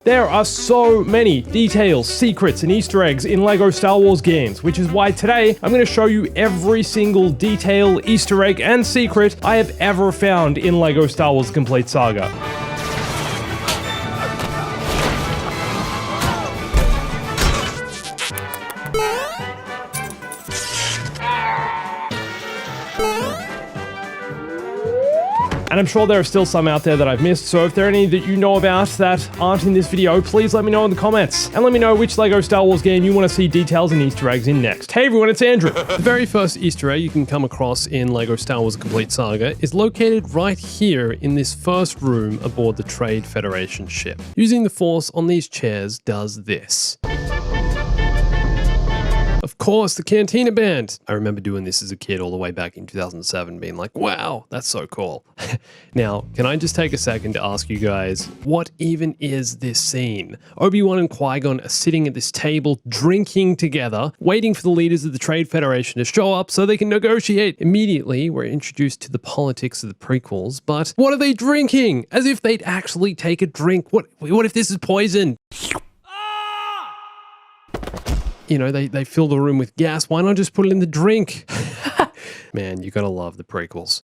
There are so many details, secrets, and Easter eggs in LEGO Star Wars games, which is why today I'm going to show you every single detail, Easter egg, and secret I have ever found in LEGO Star Wars Complete Saga. And I'm sure there are still some out there that I've missed, so if there are any that you know about that aren't in this video, please let me know in the comments. And let me know which LEGO Star Wars game you want to see details and Easter eggs in next. Hey everyone, it's Andrew. The very first Easter egg you can come across in LEGO Star Wars Complete Saga is located right here in this first room aboard the Trade Federation ship. Using the Force on these chairs does this. Of course, the Cantina Band. I remember doing this as a kid all the way back in 2007, being like, wow, that's so cool. Now, can I just take a second to ask you guys, what even is this scene? Obi-Wan and Qui-Gon are sitting at this table, drinking together, waiting for the leaders of the Trade Federation to show up so they can negotiate. Immediately, we're introduced to the politics of the prequels, but what are they drinking? As if they'd actually take a drink. What if this is poison? You know, they fill the room with gas. Why not just put it in the drink? Man, you gotta love the prequels.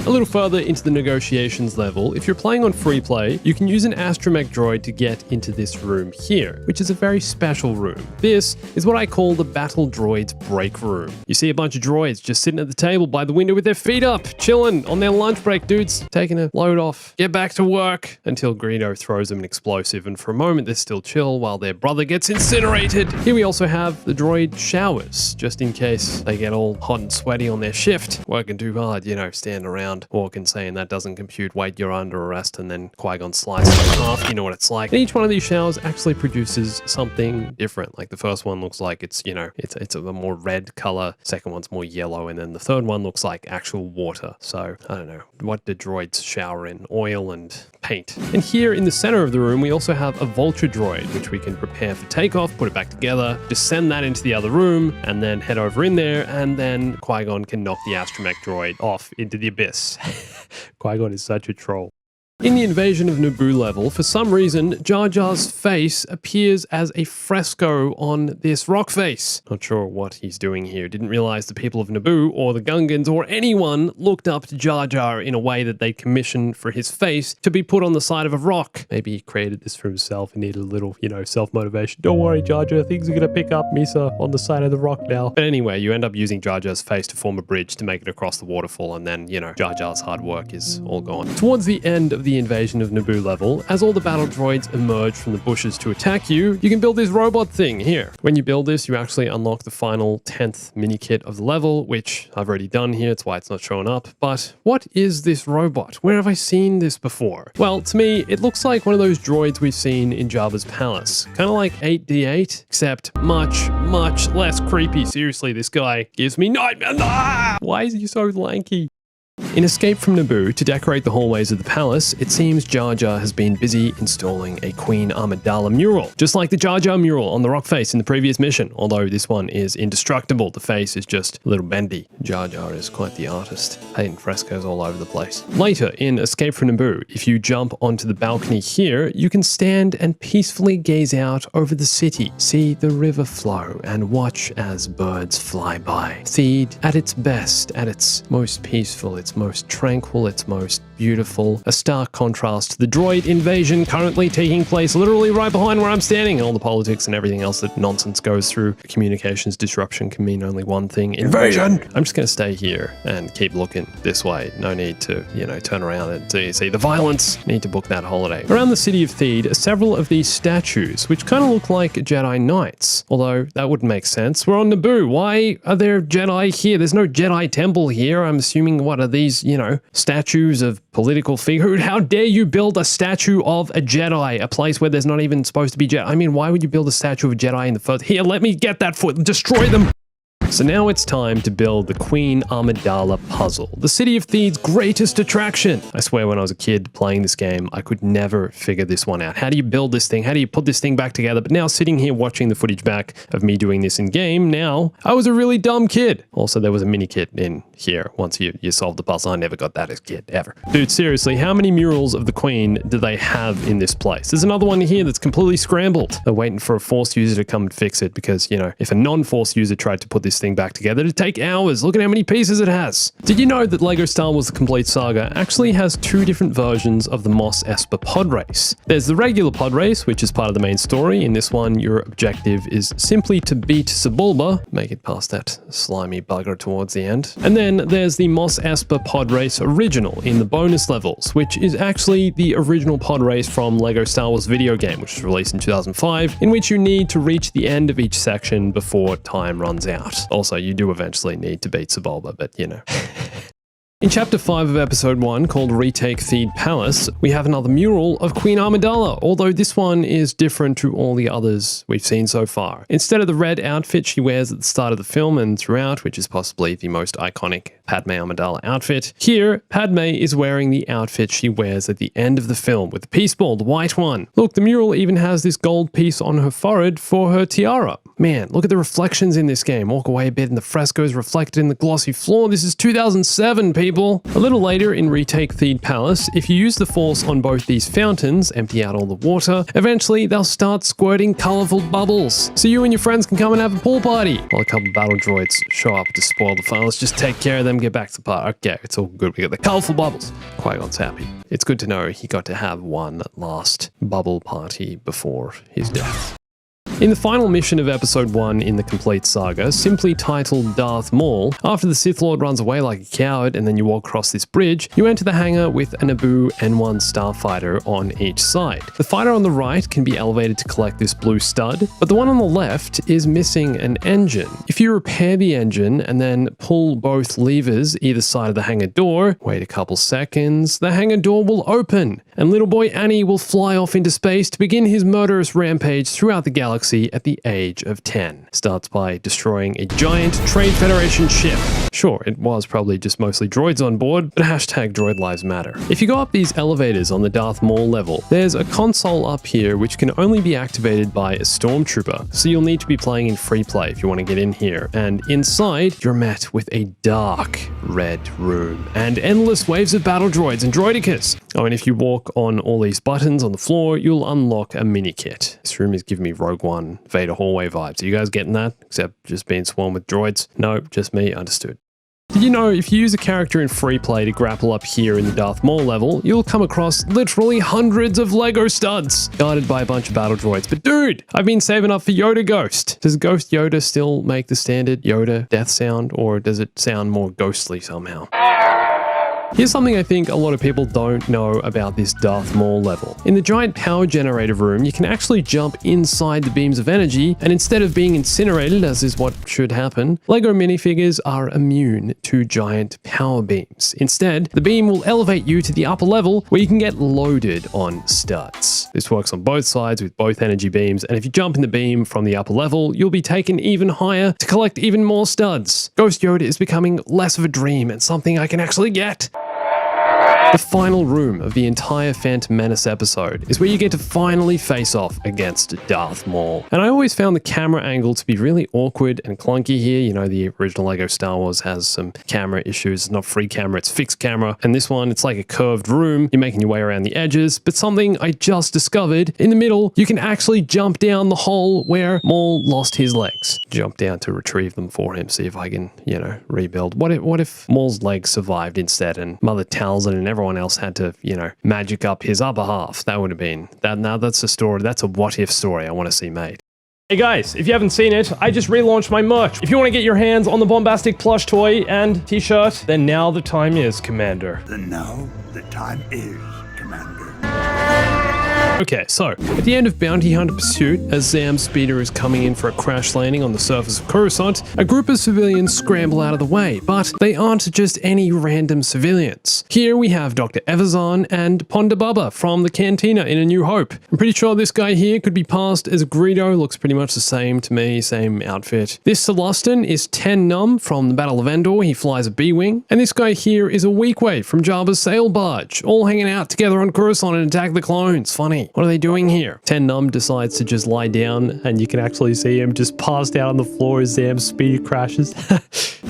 A little further into the negotiations level, if you're playing on free play, you can use an astromech droid to get into this room here, which is a very special room. This is what I call the battle droid's break room. You see a bunch of droids just sitting at the table by the window with their feet up, chilling on their lunch break, dudes, taking a load off, get back to work, until Greedo throws them an explosive, and for a moment they're still chill while their brother gets incinerated. Here we also have the droid showers, just in case they get all hot and sweaty on their shift, working too hard, you know, standing around walking, saying that doesn't compute, wait, you're under arrest, and then Qui-Gon slices it in half, you know what it's like. And each one of these showers actually produces something different. Like the first one looks like it's, you know, it's a more red color, second one's more yellow, and then the third one looks like actual water. So, I don't know, what do droids shower in? Oil and paint. And here in the center of the room, we also have a vulture droid, which we can prepare for takeoff, put it back together, just send that into the other room, and then head over in there, and then Qui-Gon can knock the astromech droid off into the abyss. Qui-Gon is such a troll. In the Invasion of Naboo level, for some reason, Jar Jar's face appears as a fresco on this rock face. Not sure what he's doing here. Didn't realize the people of Naboo or the Gungans or anyone looked up to Jar Jar in a way that they commissioned for his face to be put on the side of a rock. Maybe he created this for himself and needed a little, you know, self-motivation. Don't worry, Jar Jar, things are gonna pick up Misa on the side of the rock now. But anyway, you end up using Jar Jar's face to form a bridge to make it across the waterfall, and then, you know, Jar Jar's hard work is all gone. Towards the end of the Invasion of Naboo level, as all the battle droids emerge from the bushes to attack you, you can build this robot thing here. When you build this, you actually unlock the final 10th mini kit of the level, which I've already done here, that's why it's not showing up. But what is this robot? Where have I seen this before? Well, to me, it looks like one of those droids we've seen in Jabba's palace. Kind of like 8D8, except much, much less creepy. Seriously, this guy gives me nightmares. Ah! Why is he so lanky? In Escape from Naboo, to decorate the hallways of the palace, it seems Jar Jar has been busy installing a Queen Amidala mural, just like the Jar Jar mural on the rock face in the previous mission, although this one is indestructible. The face is just a little bendy. Jar Jar is quite the artist, painting frescoes all over the place. Later, in Escape from Naboo, if you jump onto the balcony here, you can stand and peacefully gaze out over the city, see the river flow, and watch as birds fly by. Theed, at its best, at its most peaceful, its most tranquil, its most beautiful. A stark contrast to the droid invasion currently taking place literally right behind where I'm standing, and all the politics and everything else that nonsense goes through. Communications disruption can mean only one thing: invasion! I'm just going to stay here and keep looking this way. No need to, you know, turn around and see the violence. Need to book that holiday. Around the city of Theed are several of these statues, which kind of look like Jedi Knights. Although, that wouldn't make sense. We're on Naboo. Why are there Jedi here? There's no Jedi temple here. I'm assuming, what are these, you know, statues of political figure? How dare you build a statue of a Jedi, a place where there's not even supposed to be Jedi? I mean, why would you build a statue of a Jedi in the first? Here, let me get that foot. Destroy them. So now it's time to build the Queen Amidala puzzle, the City of Thieves' greatest attraction. I swear when I was a kid playing this game, I could never figure this one out. How do you build this thing? How do you put this thing back together? But now sitting here watching the footage back of me doing this in game, now I was a really dumb kid. Also, there was a mini kit in here once you solved the puzzle. I never got that as a kid, ever. Dude, seriously, how many murals of the Queen do they have in this place? There's another one here that's completely scrambled. They're waiting for a Force user to come and fix it because, you know, if a non-Force user tried to put this thing back together, it'd take hours. Look at how many pieces it has. Did you know that LEGO Star Wars The Complete Saga actually has two different versions of the Mos Espa pod race? There's the regular pod race, which is part of the main story. In this one, your objective is simply to beat Sebulba, make it past that slimy bugger towards the end. And then there's the Mos Espa pod race original in the bonus levels, which is actually the original pod race from LEGO Star Wars video game, which was released in 2005, in which you need to reach the end of each section before time runs out. Also, you do eventually need to beat Sebulba, but you know. In Chapter 5 of Episode 1, called Retake Theed Palace, we have another mural of Queen Amidala, although this one is different to all the others we've seen so far. Instead of the red outfit she wears at the start of the film and throughout, which is possibly the most iconic Padme Amidala outfit, here, Padme is wearing the outfit she wears at the end of the film with the peace ball, the white one. Look, the mural even has this gold piece on her forehead for her tiara. Man, look at the reflections in this game. Walk away a bit and the frescoes reflected in the glossy floor. This is 2007, people. A little later in Retake Theed Palace, if you use the Force on both these fountains, empty out all the water, eventually they'll start squirting colorful bubbles. So you and your friends can come and have a pool party. While a couple battle droids show up to spoil the fun. Let's just take care of them, get back to the party. Okay, it's all good. We got the colorful bubbles. Qui-Gon's happy. It's good to know he got to have one last bubble party before his death. In the final mission of Episode 1 in the Complete Saga, simply titled Darth Maul, after the Sith Lord runs away like a coward and then you walk across this bridge, you enter the hangar with a Naboo N1 starfighter on each side. The fighter on the right can be elevated to collect this blue stud, but the one on the left is missing an engine. If you repair the engine and then pull both levers either side of the hangar door, wait a couple seconds, the hangar door will open, and little boy Annie will fly off into space to begin his murderous rampage throughout the galaxy at the age of 10. Starts by destroying a giant Trade Federation ship. Sure, it was probably just mostly droids on board, but hashtag droid lives matter. If you go up these elevators on the Darth Maul level, there's a console up here which can only be activated by a stormtrooper, so you'll need to be playing in free play if you want to get in here. And inside, you're met with a dark red room and endless waves of battle droids and droidicas. Oh, and if you walk on all these buttons on the floor, you'll unlock a mini kit. This room is giving me Rogue One, Vader hallway vibes. Are you guys getting that? Except just being swarmed with droids? No, just me, understood. Did you know if you use a character in free play to grapple up here in the Darth Maul level, you'll come across literally hundreds of Lego studs, guarded by a bunch of battle droids. But dude, I've been saving up for Yoda Ghost. Does Ghost Yoda still make the standard Yoda death sound, or does it sound more ghostly somehow? Here's something I think a lot of people don't know about this Darth Maul level. In the giant power generator room, you can actually jump inside the beams of energy, and instead of being incinerated, as is what should happen, LEGO minifigures are immune to giant power beams. Instead, the beam will elevate you to the upper level where you can get loaded on studs. This works on both sides with both energy beams, and if you jump in the beam from the upper level, you'll be taken even higher to collect even more studs. Ghost Yoda is becoming less of a dream and something I can actually get. The final room of the entire Phantom Menace episode is where you get to finally face off against Darth Maul. And I always found the camera angle to be really awkward and clunky here. You know, the original LEGO Star Wars has some camera issues. It's not free camera, it's fixed camera. And this one, it's like a curved room. You're making your way around the edges. But something I just discovered, in the middle, you can actually jump down the hole where Maul lost his legs. Jump down to retrieve them for him, see if I can, you know, rebuild. What if Maul's legs survived instead and Mother Talzin and everyone else had to, you know, magic up his upper half? That would have been that. Now that's a story. That's a what if story I want to see made. Hey guys, if you haven't seen it, I just relaunched my merch. If you want to get your hands on the Bombastic plush toy and t-shirt, then now the time is, Commander. Then now the time is, Commander. Okay, so at the end of Bounty Hunter Pursuit, as Zam's speeder is coming in for a crash landing on the surface of Coruscant, a group of civilians scramble out of the way, but they aren't just any random civilians. Here we have Dr. Evazan and Ponda Baba from the Cantina in A New Hope. I'm pretty sure this guy here could be passed as Greedo, looks pretty much the same to me, same outfit. This Celestin is Ten Num from the Battle of Endor, he flies a B-Wing, and this guy here is a Weequay from Jabba's sail barge, all hanging out together on Coruscant and Attack the Clones. Funny. What are they doing here? Ten Num decides to just lie down, and you can actually see him just passed out on the floor as Zam's speeder crashes.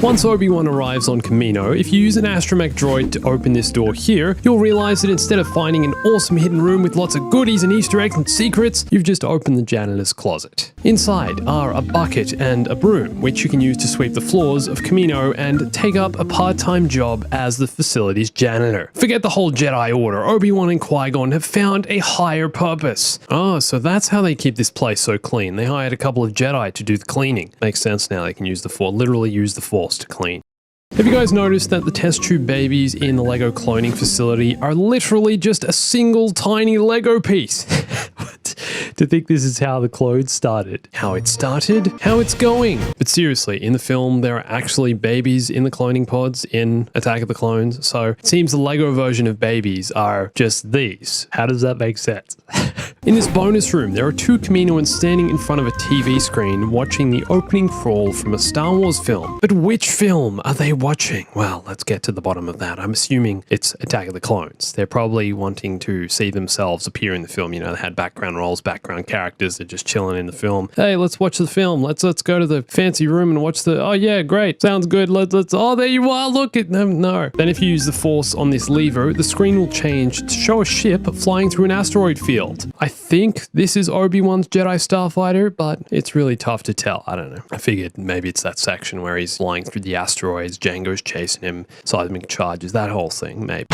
Once Obi-Wan arrives on Kamino, if you use an astromech droid to open this door here, you'll realize that instead of finding an awesome hidden room with lots of goodies and Easter eggs and secrets, you've just opened the janitor's closet. Inside are a bucket and a broom, which you can use to sweep the floors of Kamino and take up a part-time job as the facility's janitor. Forget the whole Jedi Order. Obi-Wan and Qui-Gon have found a higher purpose. Oh, so that's how they keep this place so clean. They hired a couple of Jedi to do the cleaning. Makes sense now. They can use the Force, literally use the Force to clean. Have you guys noticed that the test tube babies in the Lego cloning facility are literally just a single tiny Lego piece? To think this is how the clones started. How it started, how it's going. But seriously, in the film, there are actually babies in the cloning pods in Attack of the Clones, so it seems the Lego version of babies are just these. How does that make sense? In this bonus room, there are two Kaminoans standing in front of a TV screen watching the opening crawl from a Star Wars film. But which film are they watching? Well, let's get to the bottom of that. I'm assuming it's Attack of the Clones. They're probably wanting to see themselves appear in the film. You know, they had background roles, background characters. They're just chilling in the film. Hey, let's watch the film. Let's go to the fancy room and watch the. Oh yeah, great. Sounds good. Let's. Oh, there you are. Look at them. No. Then if you use the Force on this lever, the screen will change to show a ship flying through an asteroid field. I think this is Obi-Wan's Jedi Starfighter, but it's really tough to tell. I don't know. I figured maybe it's that section where he's flying through the asteroids, Django's chasing him, seismic charges, that whole thing, maybe.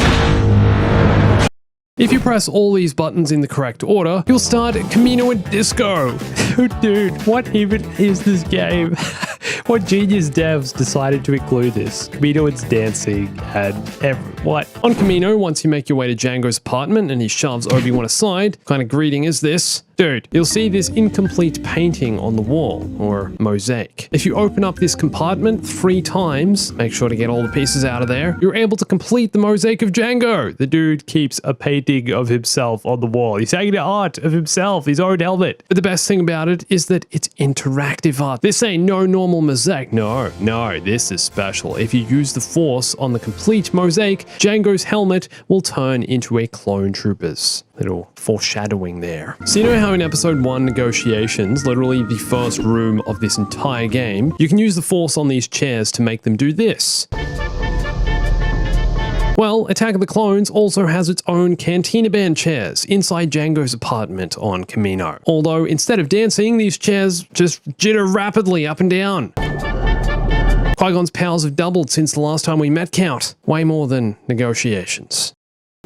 If you press all these buttons in the correct order, you'll start Kamino and Disco. Dude, what even is this game? What genius devs decided to include this? Kaminoans dancing and what? On Kamino, once you make your way to Django's apartment and he shoves Obi-Wan aside, what kind of greeting is this? Dude, you'll see this incomplete painting on the wall, or mosaic. If you open up this compartment 3 times, make sure to get all the pieces out of there, you're able to complete the mosaic of Django. The dude keeps a painting of himself on the wall. He's hanging art of himself, his own helmet. But the best thing about it is that it's interactive art. This ain't no normal mosaic. No, this is special. If you use the Force on the complete mosaic, Django's helmet will turn into a clone trooper's. Little foreshadowing there. So you know how in episode 1 negotiations, literally the first room of this entire game, you can use the Force on these chairs to make them do this. Well, Attack of the Clones also has its own Cantina Band chairs inside Django's apartment on Kamino. Although instead of dancing, these chairs just jitter rapidly up and down. Qui-Gon's powers have doubled since the last time we met Count. Way more than negotiations.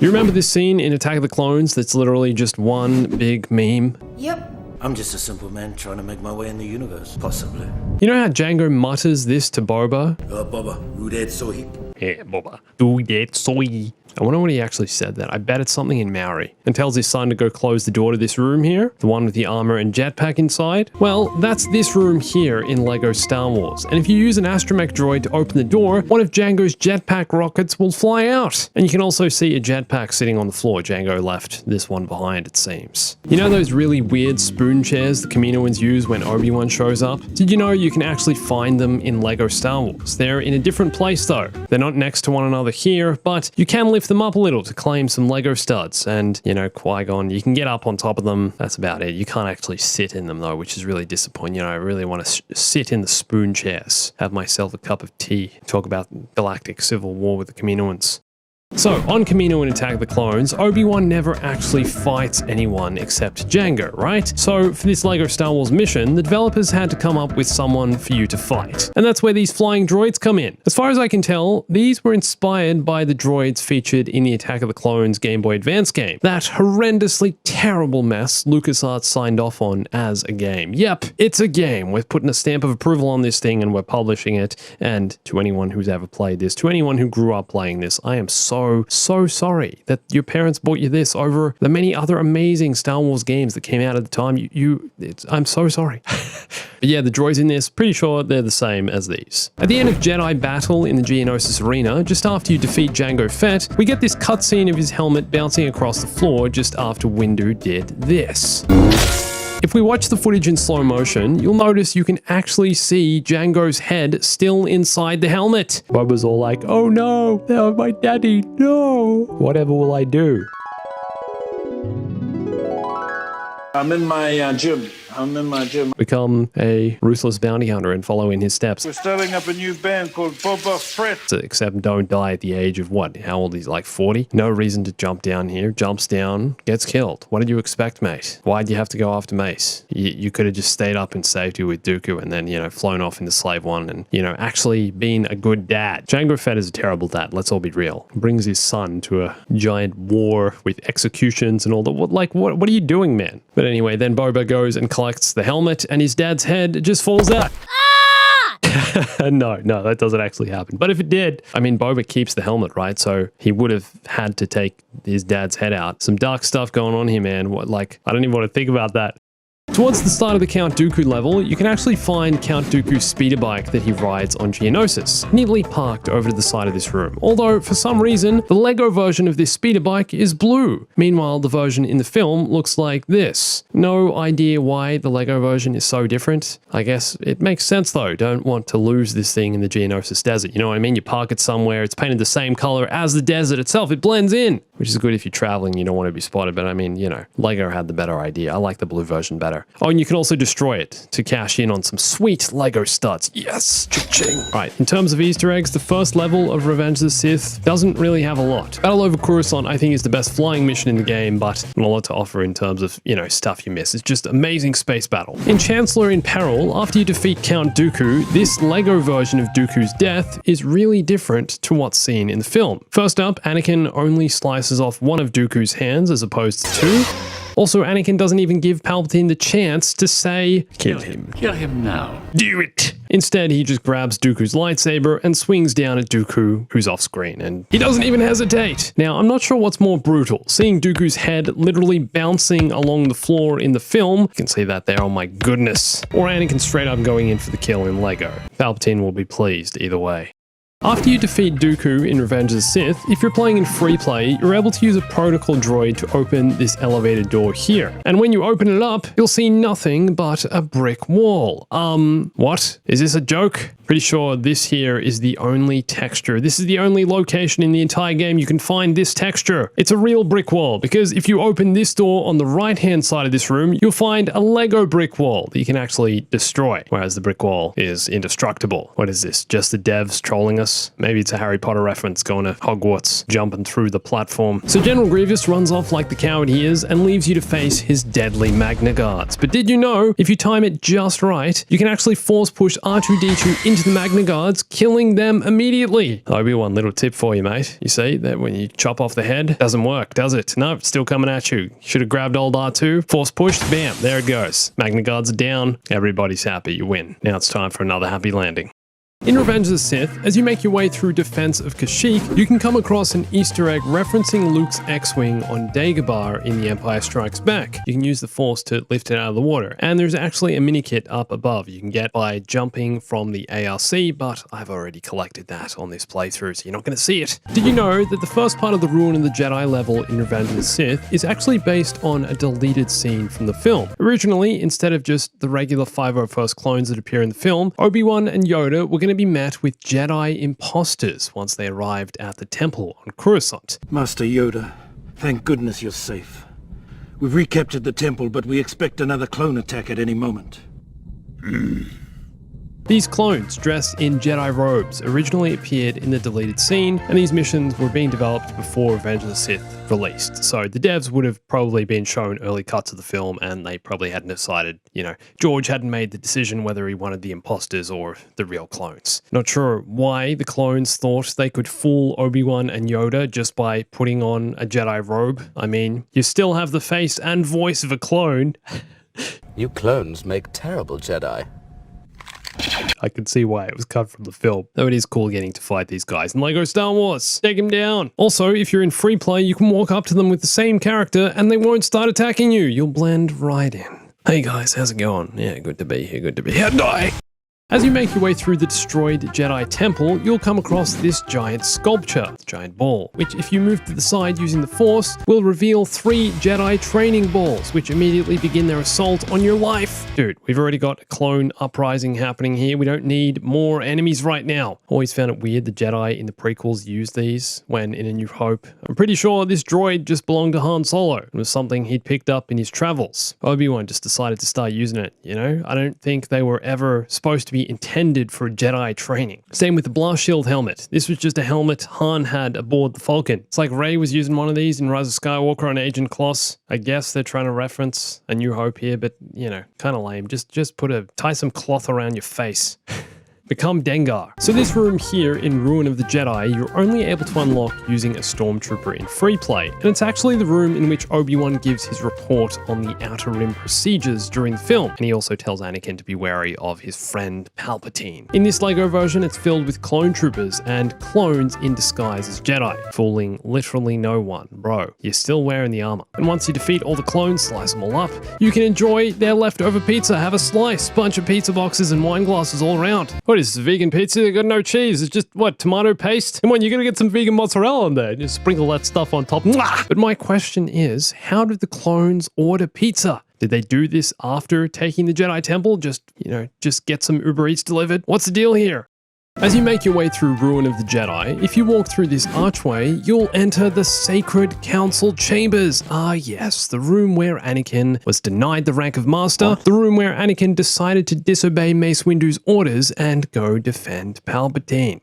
You remember this scene in Attack of the Clones that's literally just one big meme? Yep. I'm just a simple man trying to make my way in the universe, possibly. You know how Django mutters this to Boba? Boba, Rudet Sohip. Yeah, Boba. Rudet Sohip. I wonder what he actually said then. I bet it's something in Maori. And tells his son to go close the door to this room here, the one with the armor and jetpack inside. Well, that's this room here in LEGO Star Wars. And if you use an astromech droid to open the door, one of Django's jetpack rockets will fly out. And you can also see a jetpack sitting on the floor. Django left this one behind, it seems. You know those really weird spoon chairs the Kaminoans use when Obi-Wan shows up? Did you know you can actually find them in LEGO Star Wars? They're in a different place though. They're not next to one another here, but you can lift them up a little to claim some Lego studs. And, you know, Qui-Gon, you can get up on top of them. That's about it. You can't actually sit in them though, which is really disappointing. You know, I really want to sit in the spoon chairs, have myself a cup of tea, talk about galactic civil war with the Kaminoans. So, on Kamino in Attack of the Clones, Obi-Wan never actually fights anyone except Django, right? So, for this LEGO Star Wars mission, the developers had to come up with someone for you to fight. And that's where these flying droids come in. As far as I can tell, these were inspired by the droids featured in the Attack of the Clones Game Boy Advance game. That horrendously terrible mess LucasArts signed off on as a game. Yep, it's a game. We're putting a stamp of approval on this thing and we're publishing it. And to anyone who's ever played this, to anyone who grew up playing this, I am so so sorry that your parents bought you this over the many other amazing Star Wars games that came out at the time. I'm so sorry. But yeah, the droids in this, pretty sure they're the same as these. At the end of Jedi Battle in the Geonosis Arena, just after you defeat Jango Fett, we get this cutscene of his helmet bouncing across the floor just after Windu did this. If we watch the footage in slow motion, you'll notice you can actually see Jango's head still inside the helmet. Boba's all like, oh no, my daddy, no. Whatever will I do? I'm in my gym. Become a ruthless bounty hunter and follow in his steps. We're starting up a new band called Boba Fett. Except don't die at the age of what? How old is he? Like 40? No reason to jump down here. Jumps down, gets killed. What did you expect, mate? Why'd you have to go after Mace? You could have just stayed up in safety with Dooku and then, flown off into Slave One and, actually been a good dad. Jango Fett is a terrible dad. Let's all be real. Brings his son to a giant war with executions and all that. What are you doing, man? But anyway, then Boba goes and collects the helmet and his dad's head just falls out. No, that doesn't actually happen. But if it did, Boba keeps the helmet, right? So he would have had to take his dad's head out. Some dark stuff going on here, man. I don't even want to think about that. Towards the start of the Count Dooku level, you can actually find Count Dooku's speeder bike that he rides on Geonosis, neatly parked over to the side of this room. Although, for some reason, the Lego version of this speeder bike is blue. Meanwhile, the version in the film looks like this. No idea why the Lego version is so different. I guess it makes sense though. Don't want to lose this thing in the Geonosis desert. You know what I mean? You park it somewhere, it's painted the same color as the desert itself. It blends in, which is good if you're traveling, you don't want to be spotted. But Lego had the better idea. I like the blue version better. Oh, and you can also destroy it to cash in on some sweet Lego studs. Yes, cha-ching. Right, in terms of Easter eggs, the first level of Revenge of the Sith doesn't really have a lot. Battle over Coruscant, I think, is the best flying mission in the game, but not a lot to offer in terms of, stuff you miss. It's just amazing space battle. In Chancellor in Peril, after you defeat Count Dooku, this Lego version of Dooku's death is really different to what's seen in the film. First up, Anakin only slices off one of Dooku's hands as opposed to two. Also, Anakin doesn't even give Palpatine the chance to say, kill him. Kill him now. Do it. Instead, he just grabs Dooku's lightsaber and swings down at Dooku, who's off screen, and he doesn't even hesitate. Now, I'm not sure what's more brutal, seeing Dooku's head literally bouncing along the floor in the film, you can see that there, oh my goodness, or Anakin straight up going in for the kill in Lego. Palpatine will be pleased either way. After you defeat Dooku in Revenge of the Sith, if you're playing in free play, you're able to use a protocol droid to open this elevator door here. And when you open it up, you'll see nothing but a brick wall. What? Is this a joke? Pretty sure this here is the only texture. This is the only location in the entire game you can find this texture. It's a real brick wall, because if you open this door on the right-hand side of this room, you'll find a Lego brick wall that you can actually destroy, whereas the brick wall is indestructible. What is this? Just the devs trolling us? Maybe it's a Harry Potter reference going to Hogwarts, jumping through the platform. So General Grievous runs off like the coward he is and leaves you to face his deadly Magna Guards. But did you know, if you time it just right, you can actually force push R2-D2 into the Magna Guards, killing them immediately. Obi-Wan, little tip for you, mate. You see that when you chop off the head, doesn't work, does it? No, it's still coming at you. Should have grabbed old R2, force pushed, bam, there it goes. Magna Guards are down, everybody's happy, you win. Now it's time for another happy landing. In Revenge of the Sith, as you make your way through Defense of Kashyyyk, you can come across an Easter egg referencing Luke's X-Wing on Dagobah in The Empire Strikes Back. You can use the Force to lift it out of the water, and there's actually a mini-kit up above you can get by jumping from the ARC, but I've already collected that on this playthrough, so you're not going to see it. Did you know that the first part of the Ruin of the Jedi level in Revenge of the Sith is actually based on a deleted scene from the film? Originally, instead of just the regular 501st clones that appear in the film, Obi-Wan and Yoda were going to be met with Jedi imposters once they arrived at the temple on Coruscant. Master Yoda, thank goodness you're safe. We've recaptured the temple, but we expect another clone attack at any moment. These clones, dressed in Jedi robes, originally appeared in the deleted scene, and these missions were being developed before Revenge of the Sith released. So the devs would have probably been shown early cuts of the film, and they probably hadn't decided, George hadn't made the decision whether he wanted the imposters or the real clones. Not sure why the clones thought they could fool Obi-Wan and Yoda just by putting on a Jedi robe. I mean, you still have the face and voice of a clone. You clones make terrible Jedi. I can see why it was cut from the film. Though it is cool getting to fight these guys in LEGO Star Wars. Take him down. Also, if you're in free play, you can walk up to them with the same character and they won't start attacking you. You'll blend right in. Hey guys, how's it going? Yeah, good to be here, good to be here. Die! As you make your way through the destroyed Jedi Temple, you'll come across this giant sculpture, the giant ball, which if you move to the side using the Force, will reveal 3 Jedi training balls, which immediately begin their assault on your life. Dude, we've already got a clone uprising happening here. We don't need more enemies right now. Always found it weird the Jedi in the prequels used these when in A New Hope. I'm pretty sure this droid just belonged to Han Solo. It was something he'd picked up in his travels. Obi-Wan just decided to start using it, you know? I don't think they were ever supposed to be intended for Jedi training. Same with the blast shield helmet. This was just a helmet Han had aboard the Falcon. It's like Rey was using one of these in Rise of Skywalker on Agent Kloss. I guess they're trying to reference A New Hope here, but you know, kind of lame. Just tie some cloth around your face. Become Dengar. So this room here in Ruin of the Jedi, you're only able to unlock using a Stormtrooper in free play, and it's actually the room in which Obi-Wan gives his report on the Outer Rim procedures during the film, and he also tells Anakin to be wary of his friend Palpatine. In this LEGO version, it's filled with clone troopers and clones in disguise as Jedi, fooling literally no one. Bro, you're still wearing the armor. And once you defeat all the clones, slice them all up, you can enjoy their leftover pizza, have a slice, bunch of pizza boxes and wine glasses all around. What is this, vegan pizza? They got no cheese. It's just, what, tomato paste? Come on, you're gonna get some vegan mozzarella on there. Just sprinkle that stuff on top. Mwah! But my question is, how did the clones order pizza? Did they do this after taking the Jedi Temple? Just get some Uber Eats delivered? What's the deal here? As you make your way through Ruin of the Jedi, if you walk through this archway, you'll enter the Sacred Council Chambers. Ah yes, the room where Anakin was denied the rank of Master, the room where Anakin decided to disobey Mace Windu's orders and go defend Palpatine.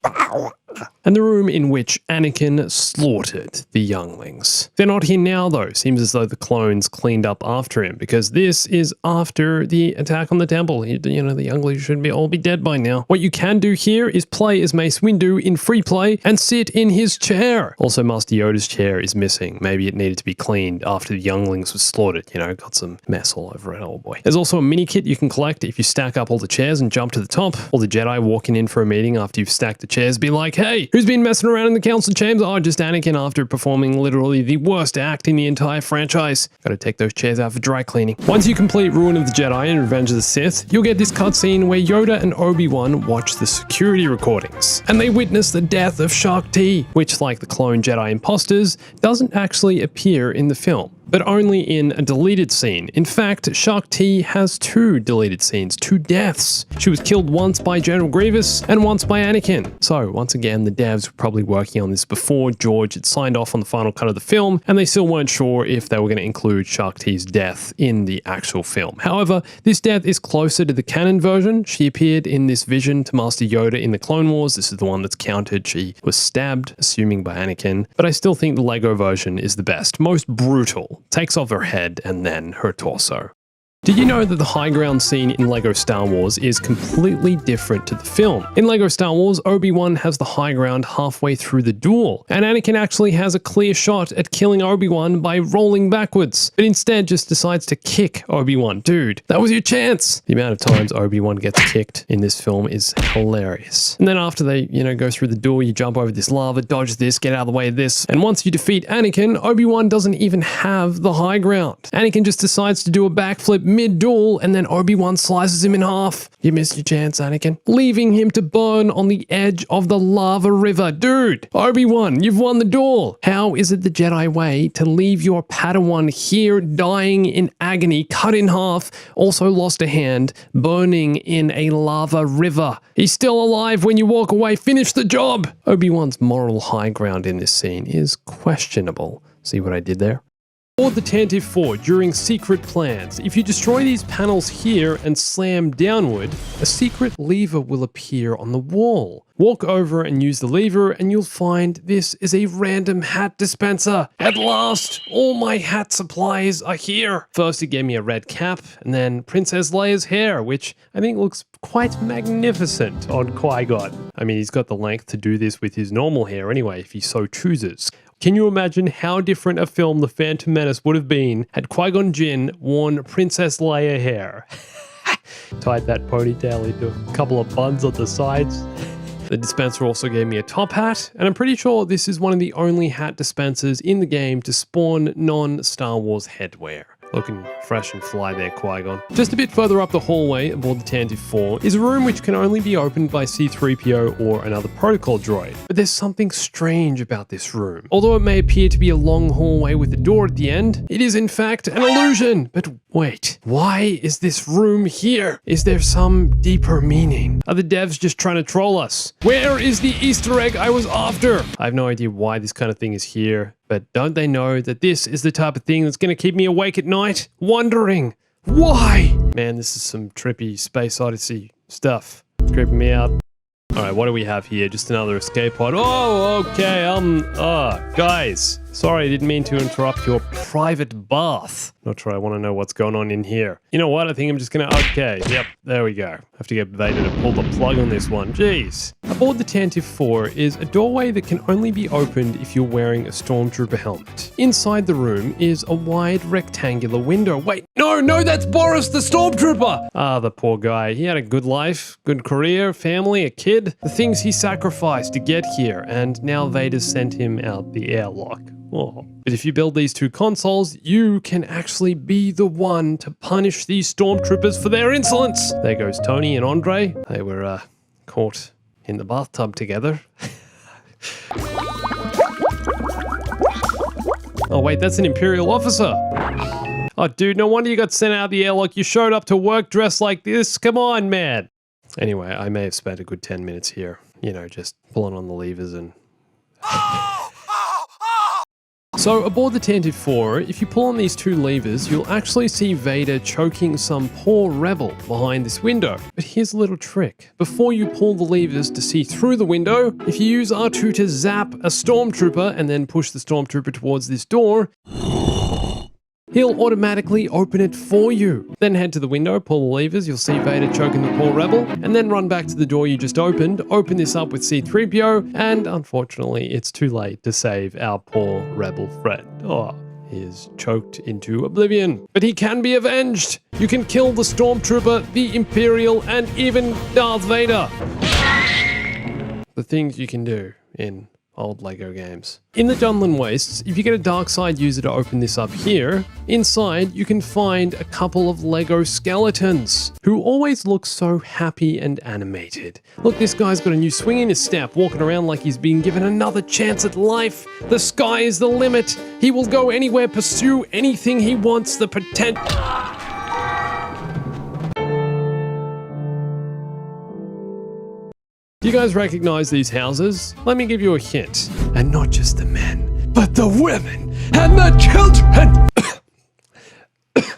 And the room in which Anakin slaughtered the younglings. They're not here now though. Seems as though the clones cleaned up after him, because this is after the attack on the temple. You know, the younglings should all be dead by now. What you can do here is play as Mace Windu in free play and sit in his chair. Also, Master Yoda's chair is missing. Maybe it needed to be cleaned after the younglings were slaughtered. You know, got some mess all over it. Oh boy. There's also a mini kit you can collect if you stack up all the chairs and jump to the top. All the Jedi walking in for a meeting after you've stacked the chairs be like, hey, who's been messing around in the council chambers? Oh, just Anakin after performing literally the worst act in the entire franchise. Gotta take those chairs out for dry cleaning. Once you complete Ruin of the Jedi and Revenge of the Sith, you'll get this cutscene where Yoda and Obi-Wan watch the security recordings, and they witness the death of Shaak Ti, which, like the clone Jedi imposters, doesn't actually appear in the film, but only in a deleted scene. In fact, Shaak Ti has 2 deleted scenes, 2 deaths. She was killed once by General Grievous and once by Anakin. So once again, the devs were probably working on this before George had signed off on the final cut of the film, and they still weren't sure if they were going to include Shaak Ti's death in the actual film. However, this death is closer to the canon version. She appeared in this vision to Master Yoda in the Clone Wars. This is the one that's counted. She was stabbed, assuming by Anakin, but I still think the LEGO version is the best, most brutal. Takes off her head and then her torso. Did you know that the high ground scene in LEGO Star Wars is completely different to the film? In LEGO Star Wars, Obi-Wan has the high ground halfway through the duel, and Anakin actually has a clear shot at killing Obi-Wan by rolling backwards, but instead just decides to kick Obi-Wan. Dude, that was your chance! The amount of times Obi-Wan gets kicked in this film is hilarious. And then after they, go through the duel, you jump over this lava, dodge this, get out of the way of this, and once you defeat Anakin, Obi-Wan doesn't even have the high ground. Anakin just decides to do a backflip mid-duel, and then Obi-Wan slices him in half. You missed your chance, Anakin. Leaving him to burn on the edge of the lava river. Dude, Obi-Wan, you've won the duel. How is it the Jedi way to leave your Padawan here dying in agony, cut in half, also lost a hand, burning in a lava river? He's still alive when you walk away. Finish the job. Obi-Wan's moral high ground in this scene is questionable. See what I did there? Board the Tantive 4 during secret plans. If you destroy these panels here and slam downward, a secret lever will appear on the wall. Walk over and use the lever and you'll find this is a random hat dispenser. At last, all my hat supplies are here. First it gave me a red cap and then Princess Leia's hair, which I think looks quite magnificent on Qui-Gon. I mean, he's got the length to do this with his normal hair anyway, if he so chooses. Can you imagine how different a film The Phantom Menace would have been had Qui-Gon Jinn worn Princess Leia hair? Tied that ponytail into a couple of buns on the sides. The dispenser also gave me a top hat, and I'm pretty sure this is one of the only hat dispensers in the game to spawn non-Star Wars headwear. Looking fresh and fly there, Qui-Gon. Just a bit further up the hallway aboard the Tantive 4 is a room which can only be opened by C-3PO or another protocol droid. But there's something strange about this room. Although it may appear to be a long hallway with a door at the end, it is in fact an illusion. But wait, why is this room here? Is there some deeper meaning? Are the devs just trying to troll us? Where is the Easter egg I was after? I have no idea why this kind of thing is here. But don't they know that this is the type of thing that's going to keep me awake at night? Wondering why? Man, this is some trippy Space Odyssey stuff. It's creeping me out. Alright, what do we have here? Just another escape pod. Oh, okay, guys. Sorry, I didn't mean to interrupt your private bath. Not sure I want to know what's going on in here. You know what? I think I'm just gonna, okay, yep, there we go. Have to get Vader to pull the plug on this one. Jeez. Aboard the Tantive 4 is a doorway that can only be opened if you're wearing a Stormtrooper helmet. Inside the room is a wide rectangular window. Wait, no, that's Boris the Stormtrooper! Ah, the poor guy. He had a good life, good career, family, a kid. The things he sacrificed to get here, and now Vader sent him out the airlock. Oh. But if you build these two consoles, you can actually be the one to punish these stormtroopers for their insolence. There goes Tony and Andre. They were caught in the bathtub together. Oh wait, that's an Imperial officer. Oh dude, no wonder you got sent out of the airlock. You showed up to work dressed like this. Come on, man. Anyway, I may have spent a good 10 minutes here, you know, just pulling on the levers and... So aboard the Tantive 4, if you pull on these two levers, you'll actually see Vader choking some poor rebel behind this window. But here's a little trick. Before you pull the levers to see through the window, if you use R2 to zap a stormtrooper and then push the stormtrooper towards this door, he'll automatically open it for you. Then head to the window, pull the levers, you'll see Vader choking the poor rebel, and then run back to the door you just opened, open this up with C-3PO, and unfortunately, it's too late to save our poor rebel friend. Oh, he is choked into oblivion. But he can be avenged! You can kill the Stormtrooper, the Imperial, and even Darth Vader! The things you can do in old Lego games. In the Dunlin Wastes, if you get a dark side user to open this up here, inside you can find a couple of Lego skeletons who always look so happy and animated. Look, this guy's got a new swing in his step, walking around like he's being given another chance at life. The sky is the limit. He will go anywhere, pursue anything he wants, the potential. Do you guys recognize these houses? Let me give you a hint. And not just the men, but the women and the children!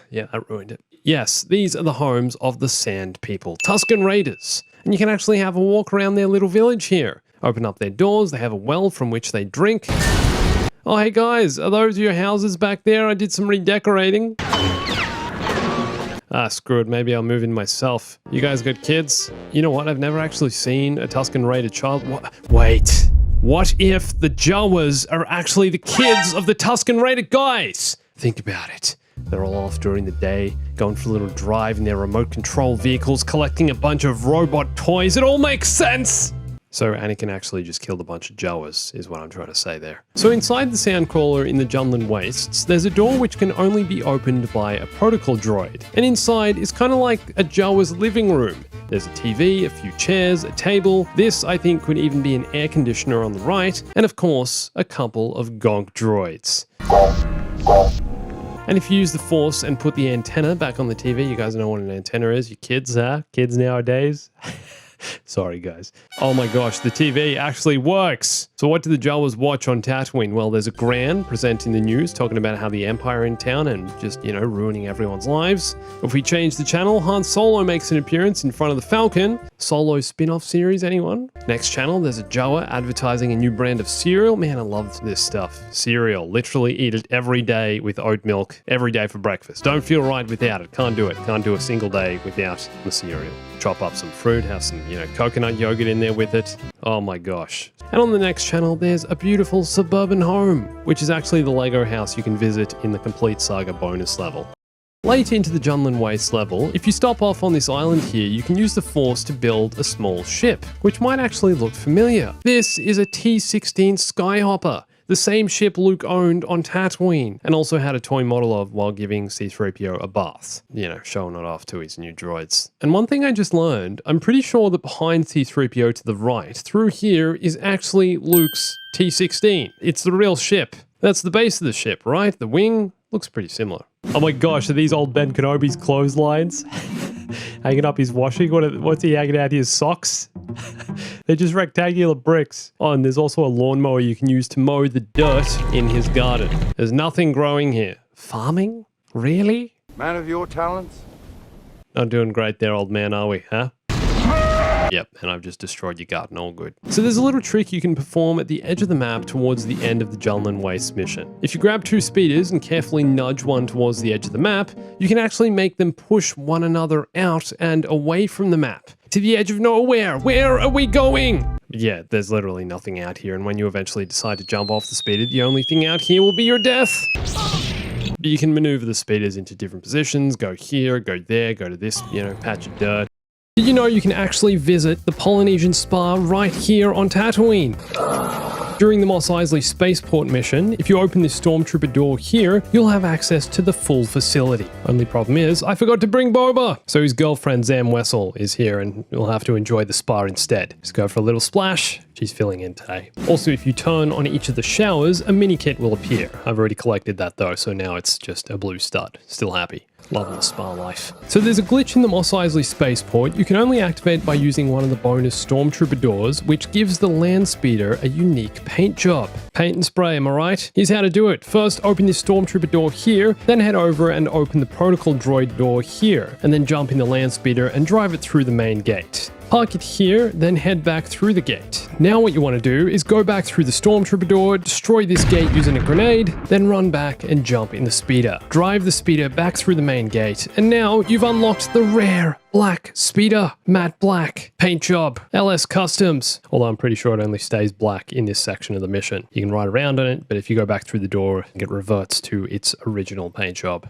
Yeah, that ruined it. Yes, these are the homes of the Sand People, Tusken Raiders. And you can actually have a walk around their little village here. Open up their doors, they have a well from which they drink. Oh, hey guys, are those your houses back there? I did some redecorating. Ah, screw it, maybe I'll move in myself. You guys got kids? You know what, I've never actually seen a Tusken Raider child. Wait, what if the Jawas are actually the kids of the Tusken Raider guys? Think about it. They're all off during the day, going for a little drive in their remote control vehicles, collecting a bunch of robot toys. It all makes sense! So Anakin actually just killed a bunch of Jawas, is what I'm trying to say there. So inside the Soundcrawler in the Junlin Wastes, there's a door which can only be opened by a protocol droid. And inside is kind of like a Jawa's living room. There's a TV, a few chairs, a table. This, I think, could even be an air conditioner on the right. And of course, a couple of gonk droids. And if you use the Force and put the antenna back on the TV, you guys know what an antenna is, you kids, huh? Kids nowadays. Sorry, guys. Oh my gosh, the TV actually works. So what do the Jawas watch on Tatooine? Well, there's a Gran presenting the news, talking about how the Empire in town and just, you know, ruining everyone's lives. If we change the channel, Han Solo makes an appearance in front of the Falcon. Solo spin-off series, anyone? Next channel, there's a Jawa advertising a new brand of cereal. Man, I love this stuff. Cereal. Literally eat it every day with oat milk, every day for breakfast. Don't feel right without it. Can't do it. Can't do a single day without the cereal. Chop up some fruit, have some, you know, coconut yogurt in there with it. Oh my gosh. And on the next channel, there's a beautiful suburban home, which is actually the Lego house you can visit in the Complete Saga bonus level. Late into the Junlin Waste level, if you stop off on this island here, you can use the Force to build a small ship, which might actually look familiar. This is a T-16 Skyhopper, the same ship Luke owned on Tatooine, and also had a toy model of while giving C-3PO a bath. You know, showing it off to his new droids. And one thing I just learned, I'm pretty sure that behind C-3PO to the right, through here, is actually Luke's T-16. It's the real ship. That's the base of the ship, right? The wing looks pretty similar. Oh my gosh, are these old Ben Kenobi's clotheslines? Hanging up his washing? What's he hanging out his socks? They're just rectangular bricks. Oh, and there's also a lawnmower you can use to mow the dirt in his garden. There's nothing growing here. Farming? Really? Man of your talents? Not doing great there, old man, are we, huh? Yep, and I've just destroyed your garden, all good. So there's a little trick you can perform at the edge of the map towards the end of the Junlin Waste mission. If you grab two speeders and carefully nudge one towards the edge of the map, you can actually make them push one another out and away from the map. To the edge of nowhere. Where are we going? Yeah, there's literally nothing out here, and when you eventually decide to jump off the speeder, the only thing out here will be your death. But you can maneuver the speeders into different positions, go here, go there, go to this, patch of dirt. Did you know you can actually visit the Polynesian Spa right here on Tatooine? During the Mos Eisley Spaceport mission, if you open this Stormtrooper door here, you'll have access to the full facility. Only problem is, I forgot to bring Boba! So his girlfriend Zam Wessel is here and you'll have to enjoy the spa instead. Just go for a little splash. She's filling in today. Also, if you turn on each of the showers, a mini kit will appear. I've already collected that though, so now it's just a blue stud. Still happy. Loving the spa life. So there's a glitch in the Mos Eisley Spaceport you can only activate by using one of the bonus Stormtrooper doors, which gives the land speeder a unique paint job. Paint and spray, am I right? Here's how to do it. First, open this Stormtrooper door here, then head over and open the Protocol Droid door here, and then jump in the land speeder and drive it through the main gate. Park it here, then head back through the gate. Now what you want to do is go back through the Stormtrooper door, destroy this gate using a grenade, then run back and jump in the speeder. Drive the speeder back through the main gate, and now you've unlocked the rare black speeder. Matte black. Paint job. LS Customs. Although I'm pretty sure it only stays black in this section of the mission. You can ride around on it, but if you go back through the door, it reverts to its original paint job.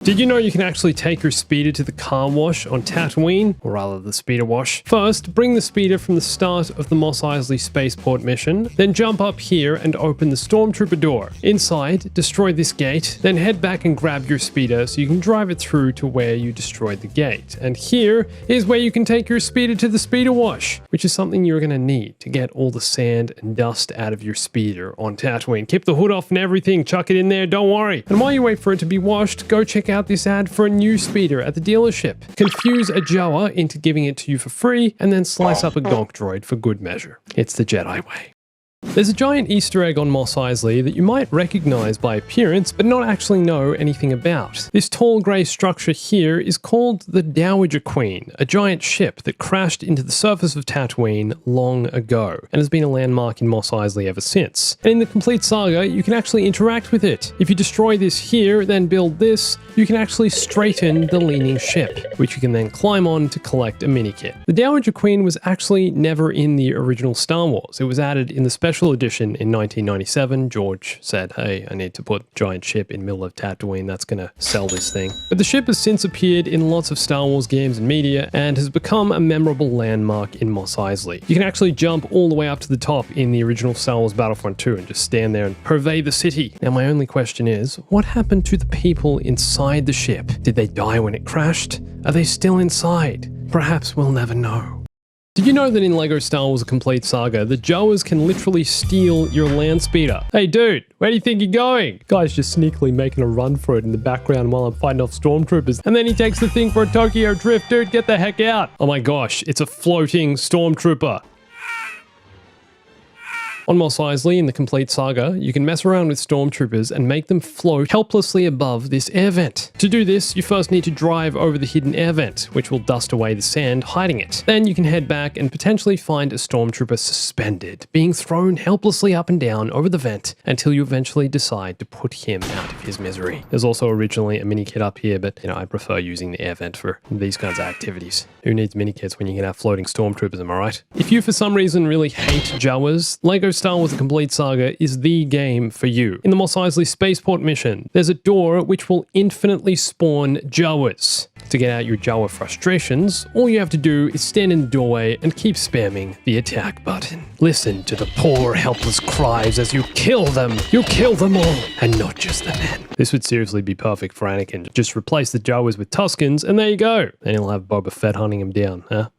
Did you know you can actually take your speeder to the car wash on Tatooine, or rather the speeder wash? First, bring the speeder from the start of the Mos Eisley Spaceport mission, then jump up here and open the Stormtrooper door. Inside, destroy this gate, then head back and grab your speeder so you can drive it through to where you destroyed the gate. And here is where you can take your speeder to the speeder wash, which is something you're going to need to get all the sand and dust out of your speeder on Tatooine. Keep the hood off and everything, chuck it in there, don't worry. And while you wait for it to be washed, go check out this ad for a new speeder at the dealership. Confuse a Jawa into giving it to you for free, and then slice up a gonk droid for good measure. It's the Jedi way. There's a giant Easter egg on Mos Eisley that you might recognize by appearance, but not actually know anything about. This tall grey structure here is called the Dowager Queen, a giant ship that crashed into the surface of Tatooine long ago, and has been a landmark in Mos Eisley ever since. And in the complete saga, you can actually interact with it. If you destroy this here, then build this, you can actually straighten the leaning ship, which you can then climb on to collect a mini kit. The Dowager Queen was actually never in the original Star Wars. It was added in the special edition in 1997. George said, hey, I need to put giant ship in middle of Tatooine, that's gonna sell this thing. But the ship has since appeared in lots of Star Wars games and media and has become a memorable landmark in Mos Eisley. You can actually jump all the way up to the top in the original Star Wars Battlefront 2 and just stand there and pervade the city. Now my only question is, what happened to the people inside the ship? Did they die when it crashed? Are they still inside? Perhaps we'll never know. Did you know that in LEGO Star Wars A Complete Saga, the Jawas can literally steal your land speeder? Hey dude, where do you think you're going? Guy's just sneakily making a run for it in the background while I'm fighting off stormtroopers. And then he takes the thing for a Tokyo drift. Dude, get the heck out. Oh my gosh, it's a floating stormtrooper. On Mos Eisley in the Complete Saga, you can mess around with stormtroopers and make them float helplessly above this air vent. To do this, you first need to drive over the hidden air vent, which will dust away the sand hiding it. Then you can head back and potentially find a stormtrooper suspended, being thrown helplessly up and down over the vent until you eventually decide to put him out of his misery. There's also originally a mini kit up here, but I prefer using the air vent for these kinds of activities. Who needs mini kits when you can have floating stormtroopers, am I right? If you for some reason really hate Jawas, LEGO Star Wars The Complete Saga is the game for you. In the Mos Eisley Spaceport mission, there's a door which will infinitely spawn Jawas. To get out your Jawa frustrations, all you have to do is stand in the doorway and keep spamming the attack button. Listen to the poor, helpless cries as you kill them. You kill them all, and not just the men. This would seriously be perfect for Anakin. Just replace the Jawas with Tuskens, and there you go. Then he'll have Boba Fett hunting him down, huh?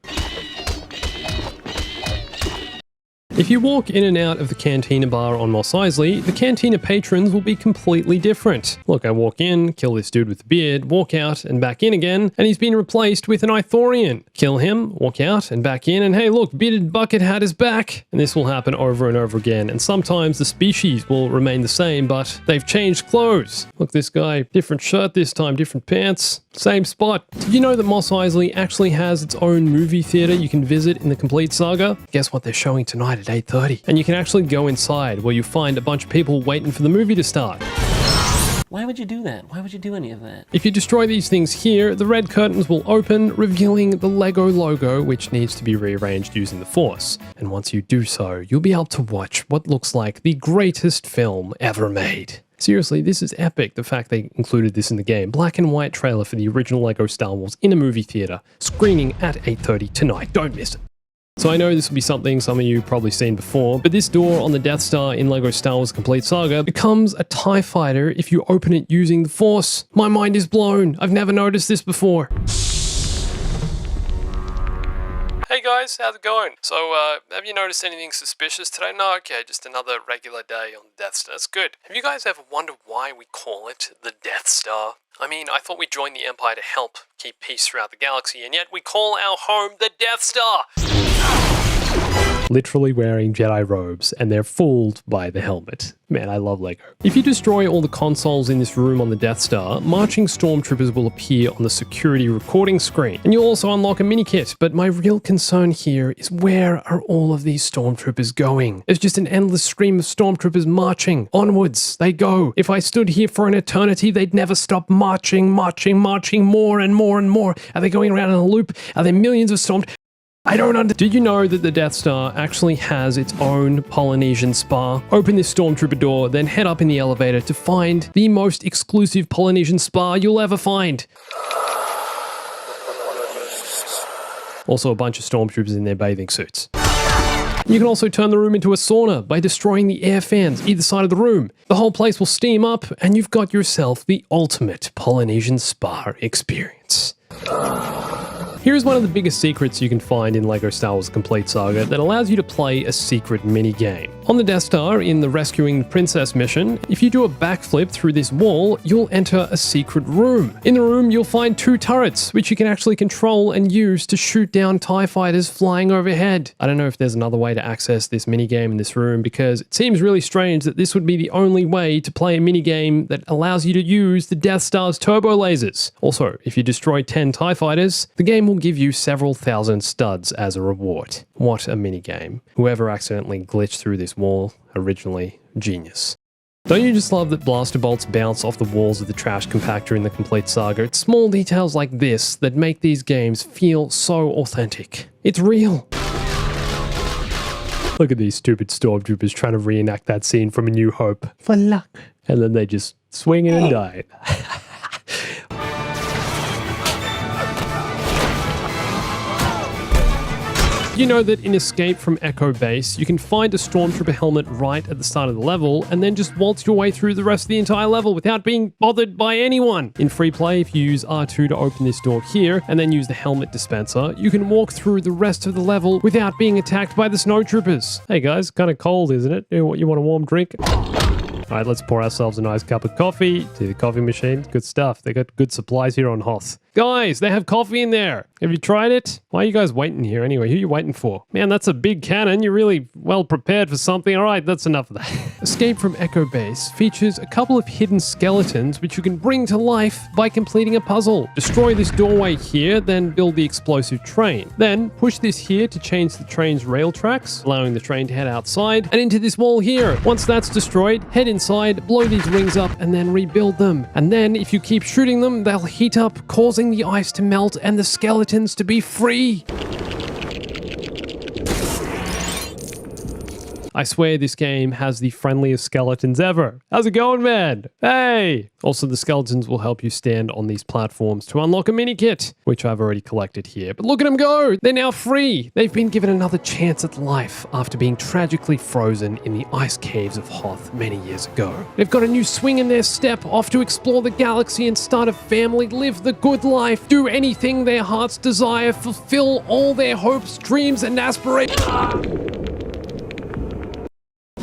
If you walk in and out of the Cantina bar on Mos Eisley, the Cantina patrons will be completely different. Look, I walk in, kill this dude with the beard, walk out and back in again, and he's been replaced with an Ithorian. Kill him, walk out and back in, and hey look, Bearded Bucket Hat is back! And this will happen over and over again, and sometimes the species will remain the same, but they've changed clothes. Look, this guy, different shirt this time, different pants, same spot. Did you know that Mos Eisley actually has its own movie theater you can visit in the Complete Saga? Guess what they're showing tonight at 8:30. And you can actually go inside where you find a bunch of people waiting for the movie to start. Why would you do that? Why would you do any of that? If you destroy these things here, the red curtains will open, revealing the Lego logo, which needs to be rearranged using the Force. And once you do so, you'll be able to watch what looks like the greatest film ever made. Seriously, this is epic, the fact they included this in the game. Black and white trailer for the original Lego Star Wars in a movie theater, screening at 8:30 tonight. Don't miss it. So I know this will be something some of you probably seen before, but this door on the Death Star in LEGO Star Wars Complete Saga becomes a TIE fighter if you open it using the Force. My mind is blown. I've never noticed this before. Hey guys, how's it going? So, have you noticed anything suspicious today? No, okay, just another regular day on the Death Star. That's good. Have you guys ever wondered why we call it the Death Star? I mean, I thought we joined the Empire to help keep peace throughout the galaxy, and yet we call our home the Death Star! Literally wearing Jedi robes, and they're fooled by the helmet. Man, I love LEGO. If you destroy all the consoles in this room on the Death Star, marching stormtroopers will appear on the security recording screen. And you'll also unlock a mini-kit, but my real concern here is where are all of these stormtroopers going? There's just an endless stream of stormtroopers marching. Onwards, they go. If I stood here for an eternity, they'd never stop marching, marching, marching more and more and more. Are they going around in a loop? Are there millions of stormtroopers? I don't understand. Did you know that the Death Star actually has its own Polynesian spa? Open this stormtrooper door, then head up in the elevator to find the most exclusive Polynesian spa you'll ever find. Also a bunch of stormtroopers in their bathing suits. You can also turn the room into a sauna by destroying the air fans either side of the room. The whole place will steam up and you've got yourself the ultimate Polynesian spa experience. Here's one of the biggest secrets you can find in LEGO Star Wars Complete Saga that allows you to play a secret mini-game. On the Death Star, in the Rescuing the Princess mission, if you do a backflip through this wall, you'll enter a secret room. In the room, you'll find 2 turrets, which you can actually control and use to shoot down TIE fighters flying overhead. I don't know if there's another way to access this minigame in this room, because it seems really strange that this would be the only way to play a minigame that allows you to use the Death Star's turbo lasers. Also, if you destroy 10 TIE fighters, the game will give you several thousand studs as a reward. What a minigame. Whoever accidentally glitched through this wall originally, genius. Don't you just love that blaster bolts bounce off the walls of the trash compactor in the Complete Saga? It's small details like this that make these games feel so authentic. It's real. Look at these stupid stormtroopers trying to reenact that scene from A New Hope. For luck. And then they just swing in and die. You know that in Escape from Echo Base, you can find a stormtrooper helmet right at the start of the level and then just waltz your way through the rest of the entire level without being bothered by anyone. In free play, if you use R2 to open this door here and then use the helmet dispenser, you can walk through the rest of the level without being attacked by the snowtroopers. Hey guys, kind of cold, isn't it? You want a warm drink? All right, let's pour ourselves a nice cup of coffee. See the coffee machine? Good stuff. They got good supplies here on Hoth. Guys, they have coffee in there. Have you tried it? Why are you guys waiting here anyway? Who are you waiting for? Man, that's a big cannon. You're really well prepared for something. All right, that's enough of that. Escape from Echo Base features a couple of hidden skeletons which you can bring to life by completing a puzzle. Destroy this doorway here, then build the explosive train. Then push this here to change the train's rail tracks, allowing the train to head outside and into this wall here. Once that's destroyed, head inside, blow these rings up, and then rebuild them. And then if you keep shooting them, they'll heat up, causing the ice to melt and the skeletons to be free. I swear this game has the friendliest skeletons ever. How's it going, man? Hey! Also, the skeletons will help you stand on these platforms to unlock a mini kit, which I've already collected here. But look at them go! They're now free! They've been given another chance at life after being tragically frozen in the ice caves of Hoth many years ago. They've got a new swing in their step, off to explore the galaxy and start a family, live the good life, do anything their hearts desire, fulfill all their hopes, dreams, and aspirations.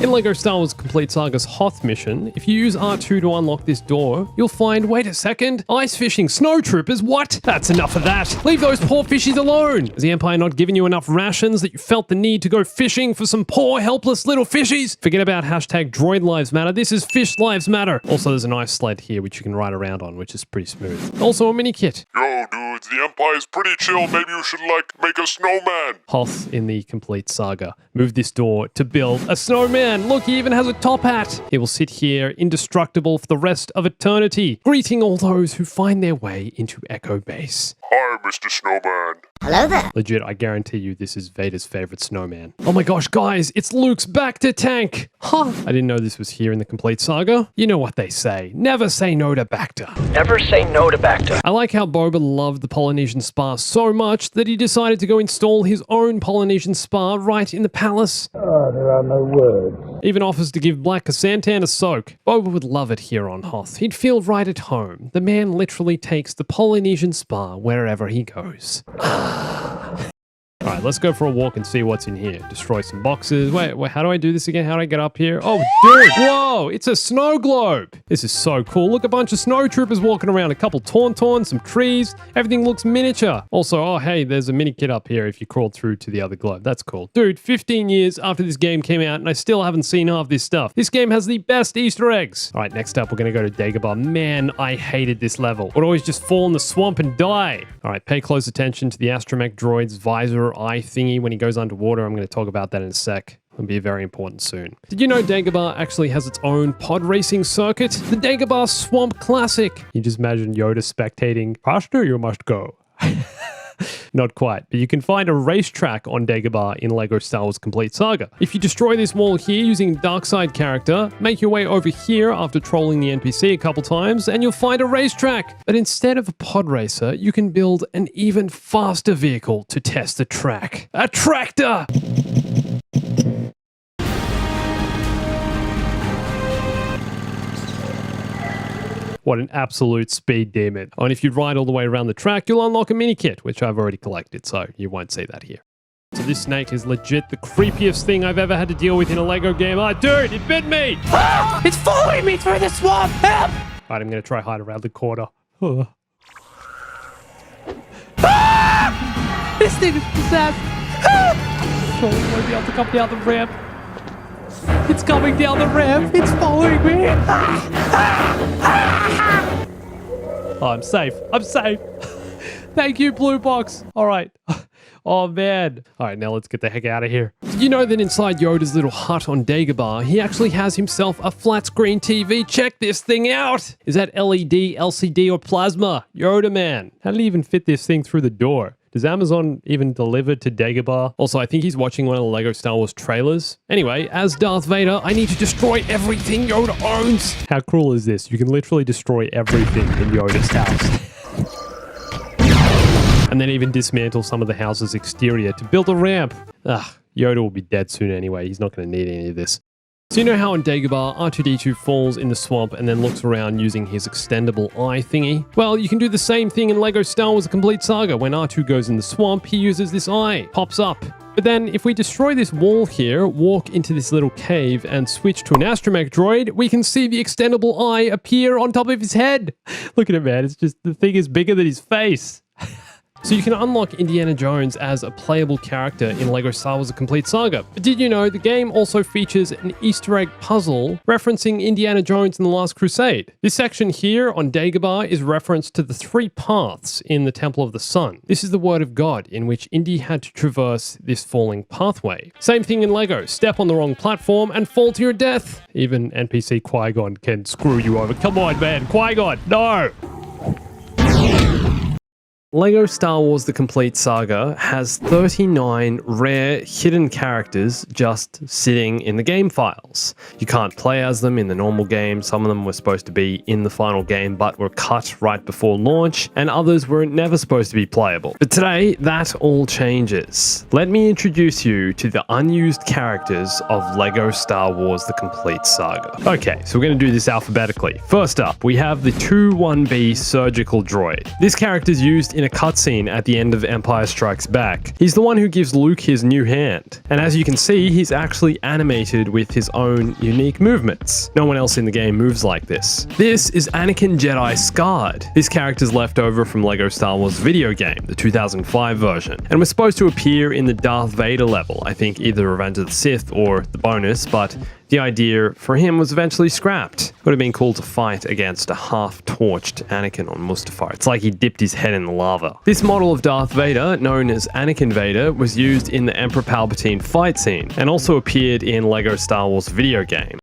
In LEGO Star Wars Complete Saga's Hoth mission, if you use R2 to unlock this door, you'll find, wait a second, ice fishing snow troopers, what? That's enough of that. Leave those poor fishies alone. Has the Empire not given you enough rations that you felt the need to go fishing for some poor, helpless little fishies? Forget about hashtag droid lives matter. This is fish lives matter. Also, there's an ice sled here which you can ride around on, which is pretty smooth. Also, a mini kit. Yo, dudes, the Empire's pretty chill. Maybe you should, make a snowman. Hoth in the Complete Saga. Move this door to build a snowman. Look, he even has a top hat. He will sit here indestructible for the rest of eternity, greeting all those who find their way into Echo Base. Hi, Mr. Snowman. Hello there. Legit, I guarantee you this is Vader's favorite snowman. Oh my gosh, guys, it's Luke's Bacta tank. Huh. I didn't know this was here in the Complete Saga. You know what they say. Never say no to Bacta. Never say no to Bacta. I like how Boba loved the Polynesian spa so much that he decided to go install his own Polynesian spa right in the palace. Oh, there are no words. Even offers to give Black Casantan a soak. Boba would love it here on Hoth. He'd feel right at home. The man literally takes the Polynesian spa wherever he goes. Alright, let's go for a walk and see what's in here. Destroy some boxes. Wait, how do I do this again? How do I get up here? Oh, dude! Whoa! It's a snow globe! This is so cool. Look, a bunch of snow troopers walking around. A couple tauntauns, some trees. Everything looks miniature. Also, oh, hey, there's a mini kit up here if you crawled through to the other globe. That's cool. Dude, 15 years after this game came out, and I still haven't seen half this stuff. This game has the best Easter eggs. Alright, next up, we're gonna go to Dagobah. Man, I hated this level. Would always just fall in the swamp and die. Alright, pay close attention to the astromech droid's visor eye thingy when he goes underwater. I'm going to talk about that in a sec. It'll be very important soon. Did you know Dagobah actually has its own pod racing circuit? The Dagobah Swamp Classic. You just imagine Yoda spectating, faster you must go. Not quite, but you can find a racetrack on Dagobah in LEGO Star Wars Complete Saga. If you destroy this wall here using Darkside character, make your way over here after trolling the NPC a couple times, and you'll find a racetrack. But instead of a pod racer, you can build an even faster vehicle to test the track. A tractor! What an absolute speed demon. Oh, and if you ride all the way around the track, you'll unlock a mini kit, which I've already collected, so you won't see that here. So this snake is legit the creepiest thing I've ever had to deal with in a LEGO game. Oh, dude, it bit me! Ah! It's following me through the swamp! Help! Alright, I'm gonna try hide around the corner. Oh. Ah! This thing is possessed! Ah! Surely I won't be able to come down the ramp. It's coming down the ramp. It's following me. Oh, I'm safe. I'm safe. Thank you, Blue Box. All right. Oh, man. All right, now let's get the heck out of here. Did you know that inside Yoda's little hut on Dagobah, he actually has himself a flat screen TV? Check this thing out. Is that LED, LCD, or plasma? Yoda, man. How did he even fit this thing through the door? Does Amazon even deliver to Dagobah? Also, I think he's watching one of the LEGO Star Wars trailers. Anyway, as Darth Vader, I need to destroy everything Yoda owns. How cruel is this? You can literally destroy everything in Yoda's house. And then even dismantle some of the house's exterior to build a ramp. Ugh, Yoda will be dead soon anyway. He's not going to need any of this. So you know how in Dagobah, R2-D2 falls in the swamp and then looks around using his extendable eye thingy? Well, you can do the same thing in LEGO Star Wars: A Complete Saga. When R2 goes in the swamp, he uses this eye. Pops up. But then, if we destroy this wall here, walk into this little cave, and switch to an astromech droid, we can see the extendable eye appear on top of his head. Look at it, man. It's just, the thing is bigger than his face. So you can unlock Indiana Jones as a playable character in LEGO Star Wars: A Complete Saga. But did you know the game also features an Easter egg puzzle referencing Indiana Jones and the Last Crusade? This section here on Dagobah is reference to the 3 paths in the Temple of the Sun. This is the word of God in which Indy had to traverse this falling pathway. Same thing in LEGO. Step on the wrong platform and fall to your death. Even NPC Qui-Gon can screw you over. Come on, man. Qui-Gon, no! LEGO Star Wars The Complete Saga has 39 rare hidden characters just sitting in the game files. You can't play as them in the normal game. Some of them were supposed to be in the final game but were cut right before launch, and others were never supposed to be playable. But today, that all changes. Let me introduce you to the unused characters of LEGO Star Wars The Complete Saga. Okay, so we're going to do this alphabetically. First up, we have the 2-1B surgical droid. This character is used in a cutscene at the end of Empire Strikes Back. He's the one who gives Luke his new hand. And as you can see, he's actually animated with his own unique movements. No one else in the game moves like this. This is Anakin Jedi Scarred. This character's left over from LEGO Star Wars video game, the 2005 version, and was supposed to appear in the Darth Vader level, I think either Revenge of the Sith or the bonus, but the idea for him was eventually scrapped. Would have been cool to fight against a half-torched Anakin on Mustafar. It's like he dipped his head in the lava. This model of Darth Vader, known as Anakin Vader, was used in the Emperor Palpatine fight scene, and also appeared in LEGO Star Wars video game.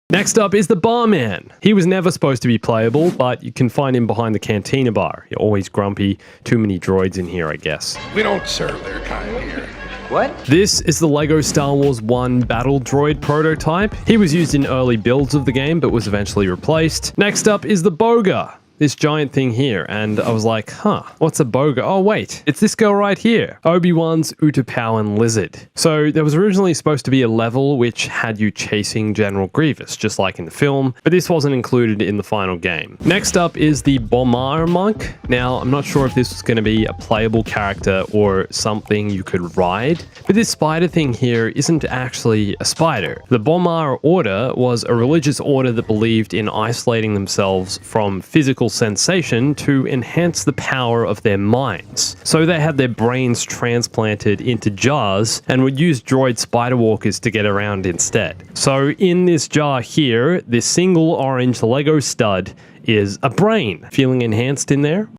Next up is the Barman. He was never supposed to be playable, but you can find him behind the cantina bar. You're always grumpy. Too many droids in here, I guess. We don't serve their kind here. What? This is the LEGO Star Wars 1 battle droid prototype. He was used in early builds of the game, but was eventually replaced. Next up is the Boga. This giant thing here, and I was like, huh, what's a Boga? Oh wait, it's this girl right here, Obi-Wan's Utapauan lizard. So there was originally supposed to be a level which had you chasing General Grievous, just like in the film, but this wasn't included in the final game. Next up is the Bomar Monk. Now, I'm not sure if this was going to be a playable character or something you could ride, but this spider thing here isn't actually a spider. The Bomar Order was a religious order that believed in isolating themselves from physical sensation to enhance the power of their minds. So they had their brains transplanted into jars and would use droid spider walkers to get around instead. So in this jar here, this single orange Lego stud is a brain. Feeling enhanced in there?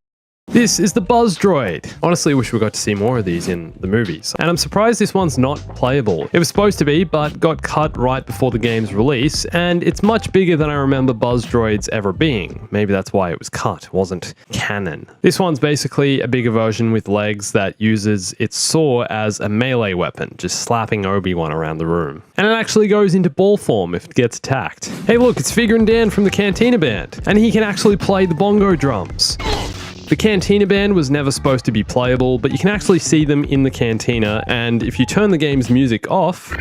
This is the Buzz Droid. Honestly, wish we got to see more of these in the movies. And I'm surprised this one's not playable. It was supposed to be, but got cut right before the game's release, and it's much bigger than I remember Buzz Droids ever being. Maybe that's why it was cut, it wasn't canon. This one's basically a bigger version with legs that uses its saw as a melee weapon, just slapping Obi-Wan around the room. And it actually goes into ball form if it gets attacked. Hey look, it's Figure and Dan from the Cantina Band, and he can actually play the bongo drums. The Cantina Band was never supposed to be playable, but you can actually see them in the cantina, and if you turn the game's music off...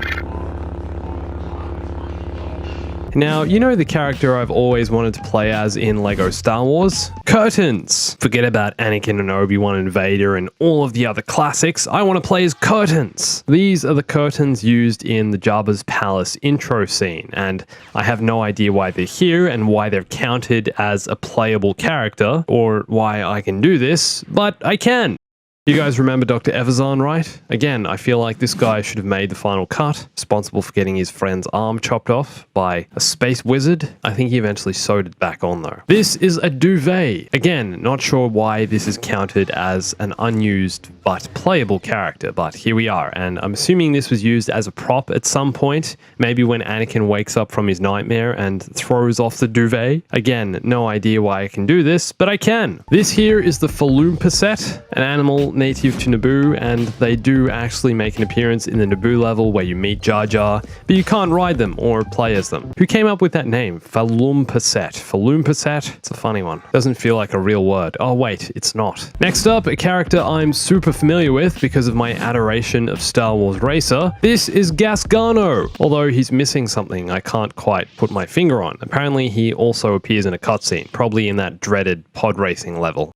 Now, you know the character I've always wanted to play as in LEGO Star Wars? Curtains! Forget about Anakin and Obi-Wan and Vader and all of the other classics, I want to play as curtains! These are the curtains used in the Jabba's Palace intro scene, and I have no idea why they're here and why they're counted as a playable character, or why I can do this, but I can! You guys remember Dr. Evazan, right? Again, I feel like this guy should have made the final cut, responsible for getting his friend's arm chopped off by a space wizard. I think he eventually sewed it back on though. This is a duvet. Again, not sure why this is counted as an unused but playable character, but here we are, and I'm assuming this was used as a prop at some point, maybe when Anakin wakes up from his nightmare and throws off the duvet. Again, no idea why I can do this, but I can. This here is the Falloompa set, an animal native to Naboo, and they do actually make an appearance in the Naboo level where you meet Jar Jar, but you can't ride them or play as them. Who came up with that name? Falloompa set. Falloompa set? It's a funny one. Doesn't feel like a real word. Oh wait, it's not. Next up, a character I'm super familiar with because of my adoration of Star Wars Racer. This is Gasgano, although he's missing something I can't quite put my finger on. Apparently he also appears in a cutscene, probably in that dreaded pod racing level.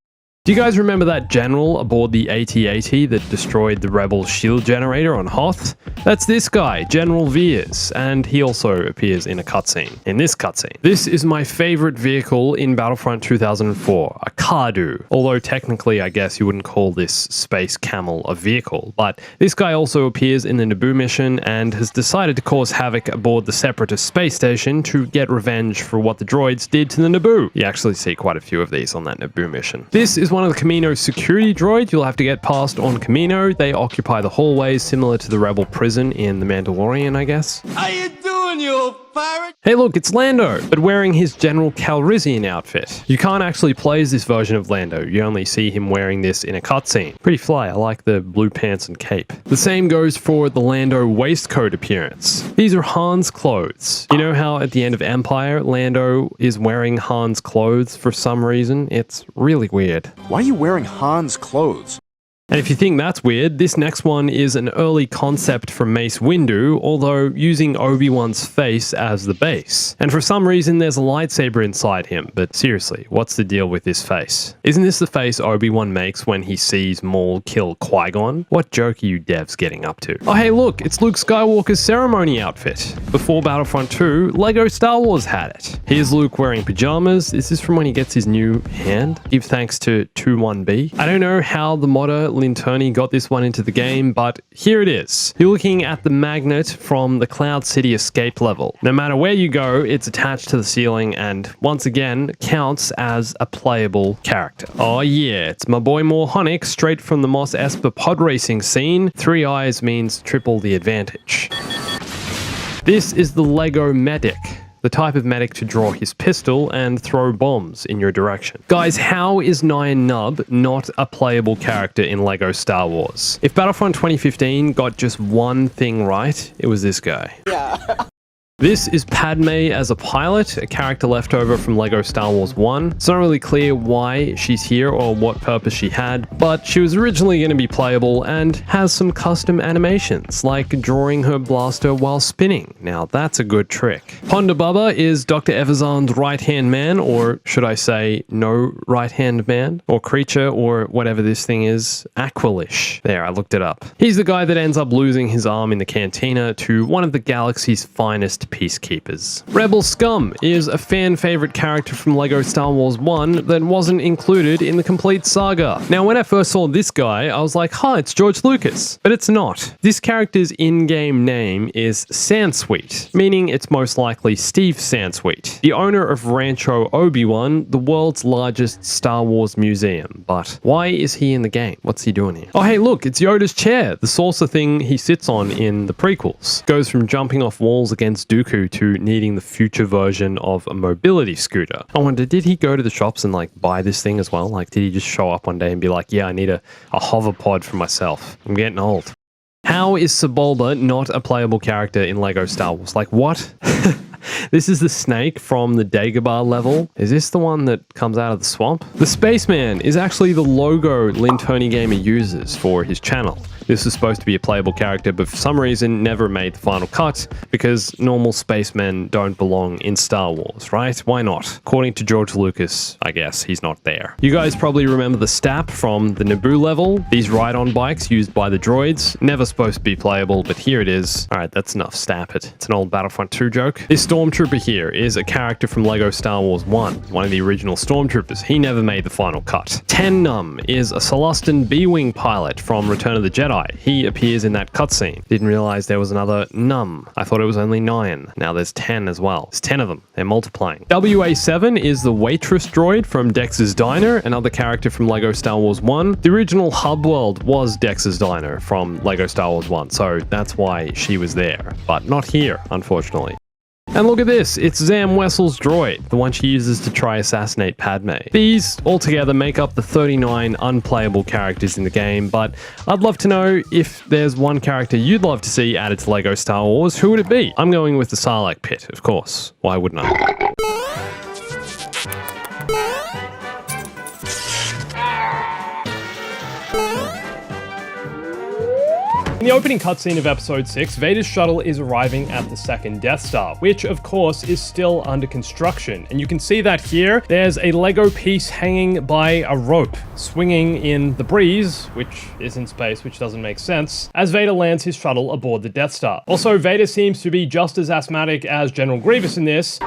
Do you guys remember that general aboard the AT-AT that destroyed the Rebel shield generator on Hoth? That's this guy, General Veers, and he also appears in a cutscene, in this cutscene. This is my favorite vehicle in Battlefront 2004, a Cardu. Although technically I guess you wouldn't call this space camel a vehicle, but this guy also appears in the Naboo mission and has decided to cause havoc aboard the Separatist space station to get revenge for what the droids did to the Naboo. You actually see quite a few of these on that Naboo mission. This is one of the Kamino's security droids you'll have to get past on Kamino. They occupy the hallways similar to the Rebel prison in The Mandalorian, I guess. How you doing, you Hey look, it's Lando, but wearing his General Calrissian outfit. You can't actually play as this version of Lando, you only see him wearing this in a cutscene. Pretty fly, I like the blue pants and cape. The same goes for the Lando waistcoat appearance. These are Han's clothes. You know how at the end of Empire, Lando is wearing Han's clothes for some reason? It's really weird. Why are you wearing Han's clothes? And if you think that's weird, this next one is an early concept from Mace Windu, although using Obi-Wan's face as the base. And for some reason there's a lightsaber inside him, but seriously, what's the deal with this face? Isn't this the face Obi-Wan makes when he sees Maul kill Qui-Gon? What joke are you devs getting up to? Oh hey look, it's Luke Skywalker's ceremony outfit. Before Battlefront 2, LEGO Star Wars had it. Here's Luke wearing pajamas. This is from when he gets his new hand. Give thanks to 21B. I don't know how the modder Linterni got this one into the game, but here it is. You're looking at the magnet from the Cloud City escape level. No matter where you go, it's attached to the ceiling and, once again, counts as a playable character. Oh yeah, it's my boy Morhonic, straight from the Mos Espa pod racing scene. 3 eyes means triple the advantage. This is the LEGO Medic, the type of medic to draw his pistol and throw bombs in your direction. Guys, how is Nyan Nub not a playable character in LEGO Star Wars? If Battlefront 2015 got just one thing right, it was this guy. This is Padme as a pilot, a character left over from LEGO Star Wars 1. It's not really clear why she's here or what purpose she had, but she was originally going to be playable and has some custom animations, like drawing her blaster while spinning. Now that's a good trick. Ponda Bubba is Dr. Evazan's right-hand man, or should I say no right-hand man, or creature, or whatever this thing is, Aqualish. There, I looked it up. He's the guy that ends up losing his arm in the cantina to one of the galaxy's finest peacekeepers. Rebel Scum is a fan favorite character from LEGO Star Wars 1 that wasn't included in the complete saga. Now when I first saw this guy, I was like, huh, it's George Lucas. But it's not. This character's in-game name is Sansweet, meaning it's most likely Steve Sansweet, the owner of Rancho Obi-Wan, the world's largest Star Wars museum. But why is he in the game? What's he doing here? Oh hey look, it's Yoda's chair, the saucer thing he sits on in the prequels. Goes from jumping off walls against Dooku to needing the future version of a mobility scooter. I wonder, did he go to the shops and like buy this thing as well? Like, did he just show up one day and be like, yeah, I need a hover pod for myself. I'm getting old. How is Sebulba not a playable character in LEGO Star Wars? Like, what? This is the snake from the Dagobah level. Is this the one that comes out of the swamp? The Spaceman is actually the logo Linterni Gamer uses for his channel. This is supposed to be a playable character, but for some reason never made the final cut because normal spacemen don't belong in Star Wars, right? Why not? According to George Lucas, I guess he's not there. You guys probably remember the Stap from the Naboo level. These ride-on bikes used by the droids. Never supposed to be playable, but here it is. Alright, that's enough. Stap it. It's an old Battlefront 2 joke. This Stormtrooper here is a character from LEGO Star Wars 1, one of the original Stormtroopers. He never made the final cut. Ten Num is a Celestin B-Wing pilot from Return of the Jedi. He appears in that cutscene. Didn't realize there was another Num. I thought it was only 9. Now there's 10 as well. There's 10 of them. They're multiplying. WA7 is the waitress droid from Dex's Diner, another character from LEGO Star Wars 1. The original hub world was Dex's Diner from LEGO Star Wars 1, so that's why she was there. But not here, unfortunately. And look at this, it's Zam Wessel's droid, the one she uses to try assassinate Padme. These altogether make up the 39 unplayable characters in the game, but I'd love to know if there's one character you'd love to see added to LEGO Star Wars, who would it be? I'm going with the Sarlacc pit, of course. Why wouldn't I? In the opening cutscene of Episode 6, Vader's shuttle is arriving at the second Death Star, which of course is still under construction. And you can see that here, there's a Lego piece hanging by a rope, swinging in the breeze, which is in space, which doesn't make sense, as Vader lands his shuttle aboard the Death Star. Also, Vader seems to be just as asthmatic as General Grievous in this,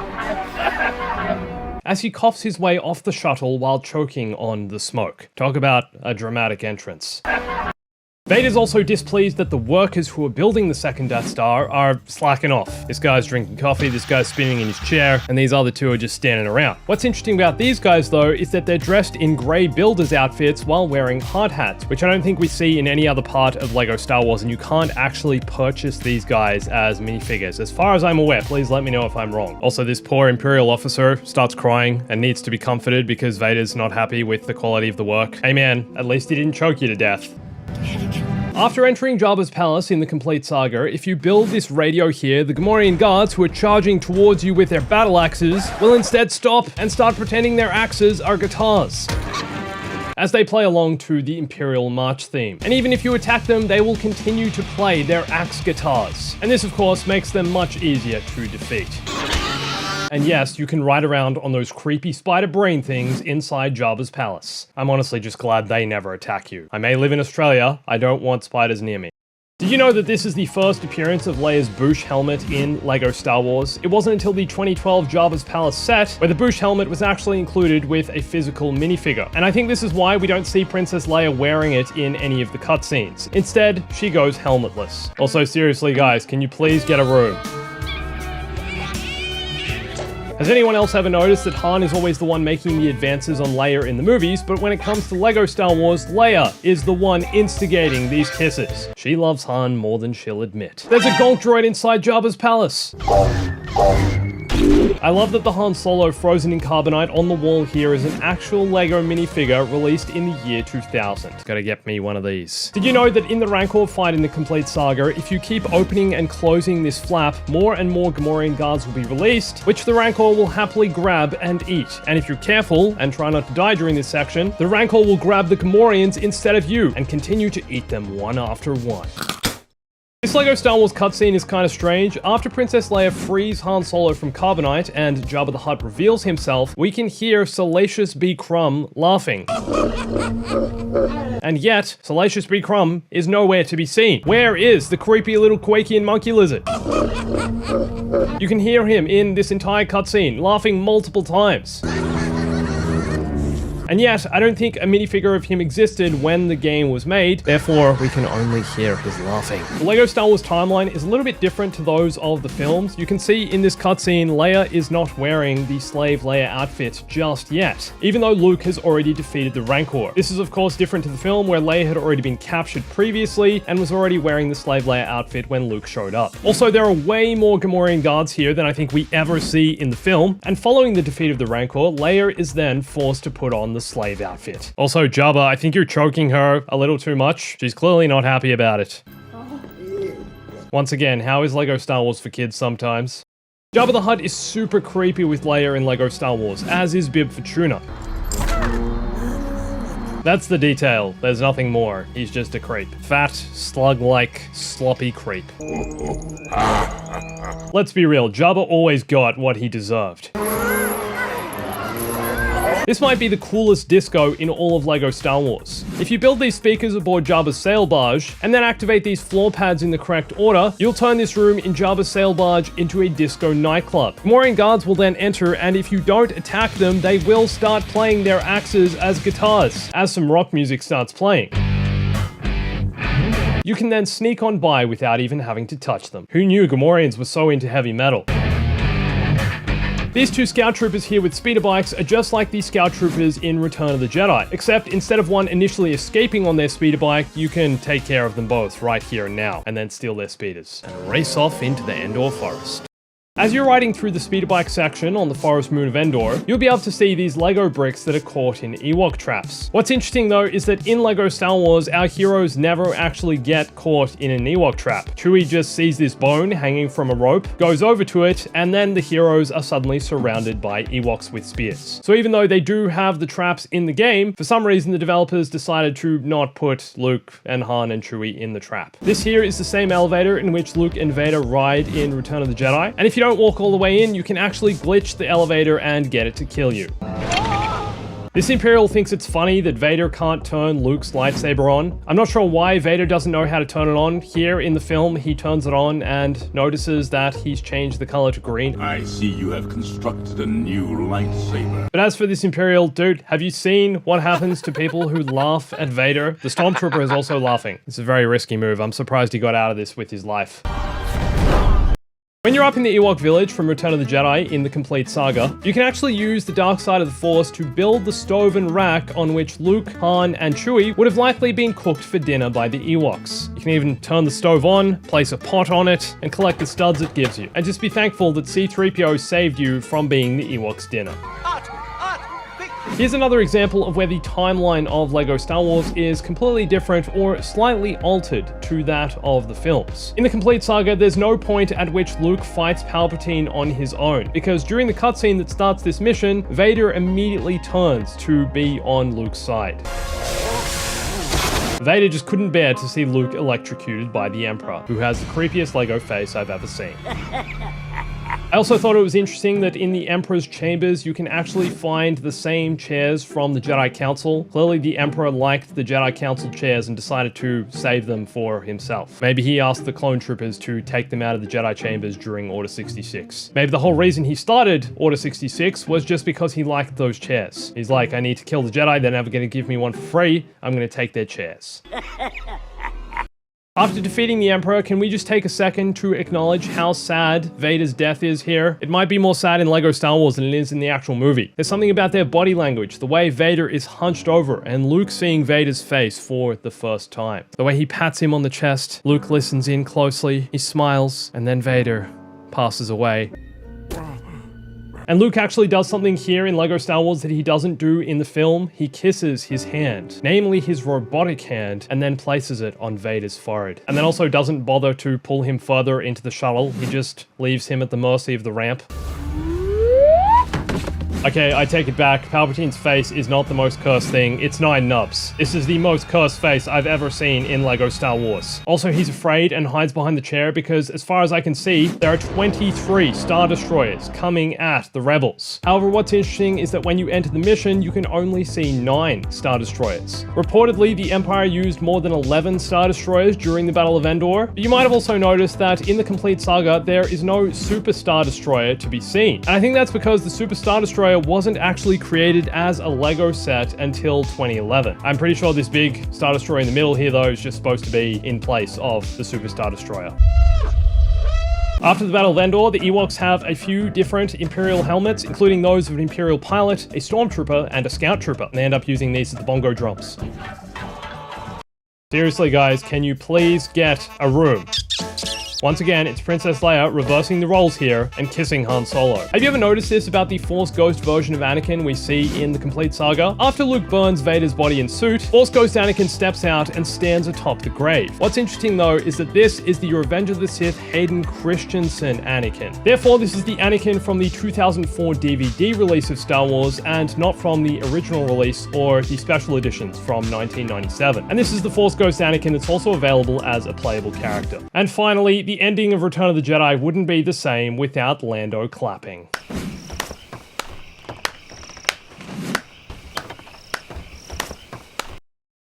as he coughs his way off the shuttle while choking on the smoke. Talk about a dramatic entrance. Vader's also displeased that the workers who are building the second Death Star are slacking off. This guy's drinking coffee, this guy's spinning in his chair, and these other two are just standing around. What's interesting about these guys though is that they're dressed in grey builders outfits while wearing hard hats, which I don't think we see in any other part of LEGO Star Wars, and you can't actually purchase these guys as minifigures. As far as I'm aware, please let me know if I'm wrong. Also, this poor Imperial officer starts crying and needs to be comforted because Vader's not happy with the quality of the work. Hey man, at least he didn't choke you to death. After entering Jabba's palace in the complete saga, if you build this radio here, the Gamorrean guards who are charging towards you with their battle axes will instead stop and start pretending their axes are guitars, as they play along to the Imperial March theme. And even if you attack them, they will continue to play their axe guitars. And this of course makes them much easier to defeat. And yes, you can ride around on those creepy spider brain things inside Jabba's palace. I'm honestly just glad they never attack you. I may live in Australia, I don't want spiders near me. Did you know that this is the first appearance of Leia's Bouche helmet in LEGO Star Wars? It wasn't until the 2012 Jabba's Palace set where the Bouche helmet was actually included with a physical minifigure. And I think this is why we don't see Princess Leia wearing it in any of the cutscenes. Instead, she goes helmetless. Also, seriously guys, can you please get a room? Has anyone else ever noticed that Han is always the one making the advances on Leia in the movies, but when it comes to LEGO Star Wars, Leia is the one instigating these kisses? She loves Han more than she'll admit. There's a gonk droid inside Jabba's palace. I love that the Han Solo frozen in carbonite on the wall here is an actual LEGO minifigure released in the year 2000. Gotta get me one of these. Did you know that in the Rancor fight in the complete saga, if you keep opening and closing this flap, more and more Gamorrean guards will be released, which the Rancor will happily grab and eat. And if you're careful and try not to die during this section, the Rancor will grab the Gamorreans instead of you and continue to eat them one after one. This LEGO Star Wars cutscene is kind of strange. After Princess Leia frees Han Solo from carbonite and Jabba the Hutt reveals himself, we can hear Salacious B. Crumb laughing. And yet, Salacious B. Crumb is nowhere to be seen. Where is the creepy little Quakian monkey lizard? You can hear him in this entire cutscene, laughing multiple times. And yet, I don't think a minifigure of him existed when the game was made, therefore we can only hear his laughing. The LEGO Star Wars timeline is a little bit different to those of the films. You can see in this cutscene, Leia is not wearing the Slave Leia outfit just yet, even though Luke has already defeated the Rancor. This is of course different to the film where Leia had already been captured previously and was already wearing the Slave Leia outfit when Luke showed up. Also, there are way more Gamorrean guards here than I think we ever see in the film, and following the defeat of the Rancor, Leia is then forced to put on the slave outfit. Also, Jabba, I think you're choking her a little too much. She's clearly not happy about it. Once again, how is LEGO Star Wars for kids sometimes? Jabba the Hutt is super creepy with Leia in LEGO Star Wars, as is Bib Fortuna. That's the detail, there's nothing more. He's just a creep. Fat, slug-like, sloppy creep. Let's be real, Jabba always got what he deserved. This might be the coolest disco in all of LEGO Star Wars. If you build these speakers aboard Jabba's sail barge, and then activate these floor pads in the correct order, you'll turn this room in Jabba's sail barge into a disco nightclub. Gamorrean guards will then enter, and if you don't attack them, they will start playing their axes as guitars, as some rock music starts playing. You can then sneak on by without even having to touch them. Who knew Gamorreans were so into heavy metal? These two scout troopers here with speeder bikes are just like the scout troopers in Return of the Jedi, except instead of one initially escaping on their speeder bike, you can take care of them both right here and now, and then steal their speeders, and race off into the Endor forest. As you're riding through the speeder bike section on the forest moon of Endor, you'll be able to see these Lego bricks that are caught in Ewok traps. What's interesting though is that in Lego Star Wars, our heroes never actually get caught in an Ewok trap. Chewie just sees this bone hanging from a rope, goes over to it, and then the heroes are suddenly surrounded by Ewoks with spears. So even though they do have the traps in the game, for some reason the developers decided to not put Luke and Han and Chewie in the trap. This here is the same elevator in which Luke and Vader ride in Return of the Jedi, and if you don't walk all the way in, you can actually glitch the elevator and get it to kill you. This Imperial thinks it's funny that Vader can't turn Luke's lightsaber on. I'm not sure why Vader doesn't know how to turn it on. Here in the film, he turns it on and notices that he's changed the color to green. I see you have constructed a new lightsaber. But as for this Imperial, dude, have you seen what happens to people who laugh at Vader? The Stormtrooper is also laughing. It's a very risky move. I'm surprised he got out of this with his life. When you're up in the Ewok village from Return of the Jedi in the complete saga, you can actually use the dark side of the Force to build the stove and rack on which Luke, Han, and Chewie would have likely been cooked for dinner by the Ewoks. You can even turn the stove on, place a pot on it, and collect the studs it gives you. And just be thankful that C-3PO saved you from being the Ewoks' dinner. Here's another example of where the timeline of LEGO Star Wars is completely different or slightly altered to that of the films. In the complete saga, there's no point at which Luke fights Palpatine on his own, because during the cutscene that starts this mission, Vader immediately turns to be on Luke's side. Vader just couldn't bear to see Luke electrocuted by the Emperor, who has the creepiest LEGO face I've ever seen. I also thought it was interesting that in the Emperor's chambers, you can actually find the same chairs from the Jedi Council. Clearly, the Emperor liked the Jedi Council chairs and decided to save them for himself. Maybe he asked the clone troopers to take them out of the Jedi chambers during Order 66. Maybe the whole reason he started Order 66 was just because he liked those chairs. He's like, I need to kill the Jedi, they're never going to give me one for free, I'm going to take their chairs. After defeating the Emperor, can we just take a second to acknowledge how sad Vader's death is here? It might be more sad in LEGO Star Wars than it is in the actual movie. There's something about their body language, the way Vader is hunched over, and Luke seeing Vader's face for the first time. The way he pats him on the chest, Luke listens in closely, he smiles, and then Vader passes away. And Luke actually does something here in LEGO Star Wars that he doesn't do in the film. He kisses his hand, namely his robotic hand, and then places it on Vader's forehead. And then also doesn't bother to pull him further into the shuttle. He just leaves him at the mercy of the ramp. Okay, I take it back. Palpatine's face is not the most cursed thing. It's 9 nubs. This is the most cursed face I've ever seen in LEGO Star Wars. Also, he's afraid and hides behind the chair because, as far as I can see, there are 23 Star Destroyers coming at the Rebels. However, what's interesting is that when you enter the mission, you can only see 9 Star Destroyers. Reportedly, the Empire used more than 11 Star Destroyers during the Battle of Endor. But you might have also noticed that in the complete saga, there is no Super Star Destroyer to be seen. And I think that's because the Super Star Destroyer wasn't actually created as a LEGO set until 2011. I'm pretty sure this big Star Destroyer in the middle here, though, is just supposed to be in place of the Super Star Destroyer. After the Battle of Endor, the Ewoks have a few different Imperial helmets, including those of an Imperial pilot, a Stormtrooper, and a Scout Trooper. And they end up using these as the bongo drums. Seriously, guys, can you please get a room? Once again, it's Princess Leia reversing the roles here and kissing Han Solo. Have you ever noticed this about the Force Ghost version of Anakin we see in the complete saga? After Luke burns Vader's body and suit, Force Ghost Anakin steps out and stands atop the grave. What's interesting though is that this is the Revenge of the Sith Hayden Christensen Anakin. Therefore, this is the Anakin from the 2004 DVD release of Star Wars and not from the original release or the special editions from 1997. And this is the Force Ghost Anakin that's also available as a playable character. And finally, the ending of Return of the Jedi wouldn't be the same without Lando clapping.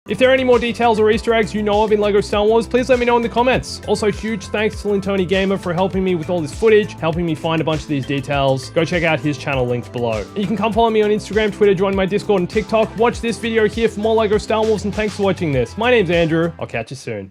If there are any more details or Easter eggs you know of in LEGO Star Wars, please let me know in the comments. Also, huge thanks to Lintoni Gamer for helping me with all this footage, helping me find a bunch of these details. Go check out his channel linked below. And you can come follow me on Instagram, Twitter, join my Discord and TikTok. Watch this video here for more LEGO Star Wars, and thanks for watching this. My name's Andrew. I'll catch you soon.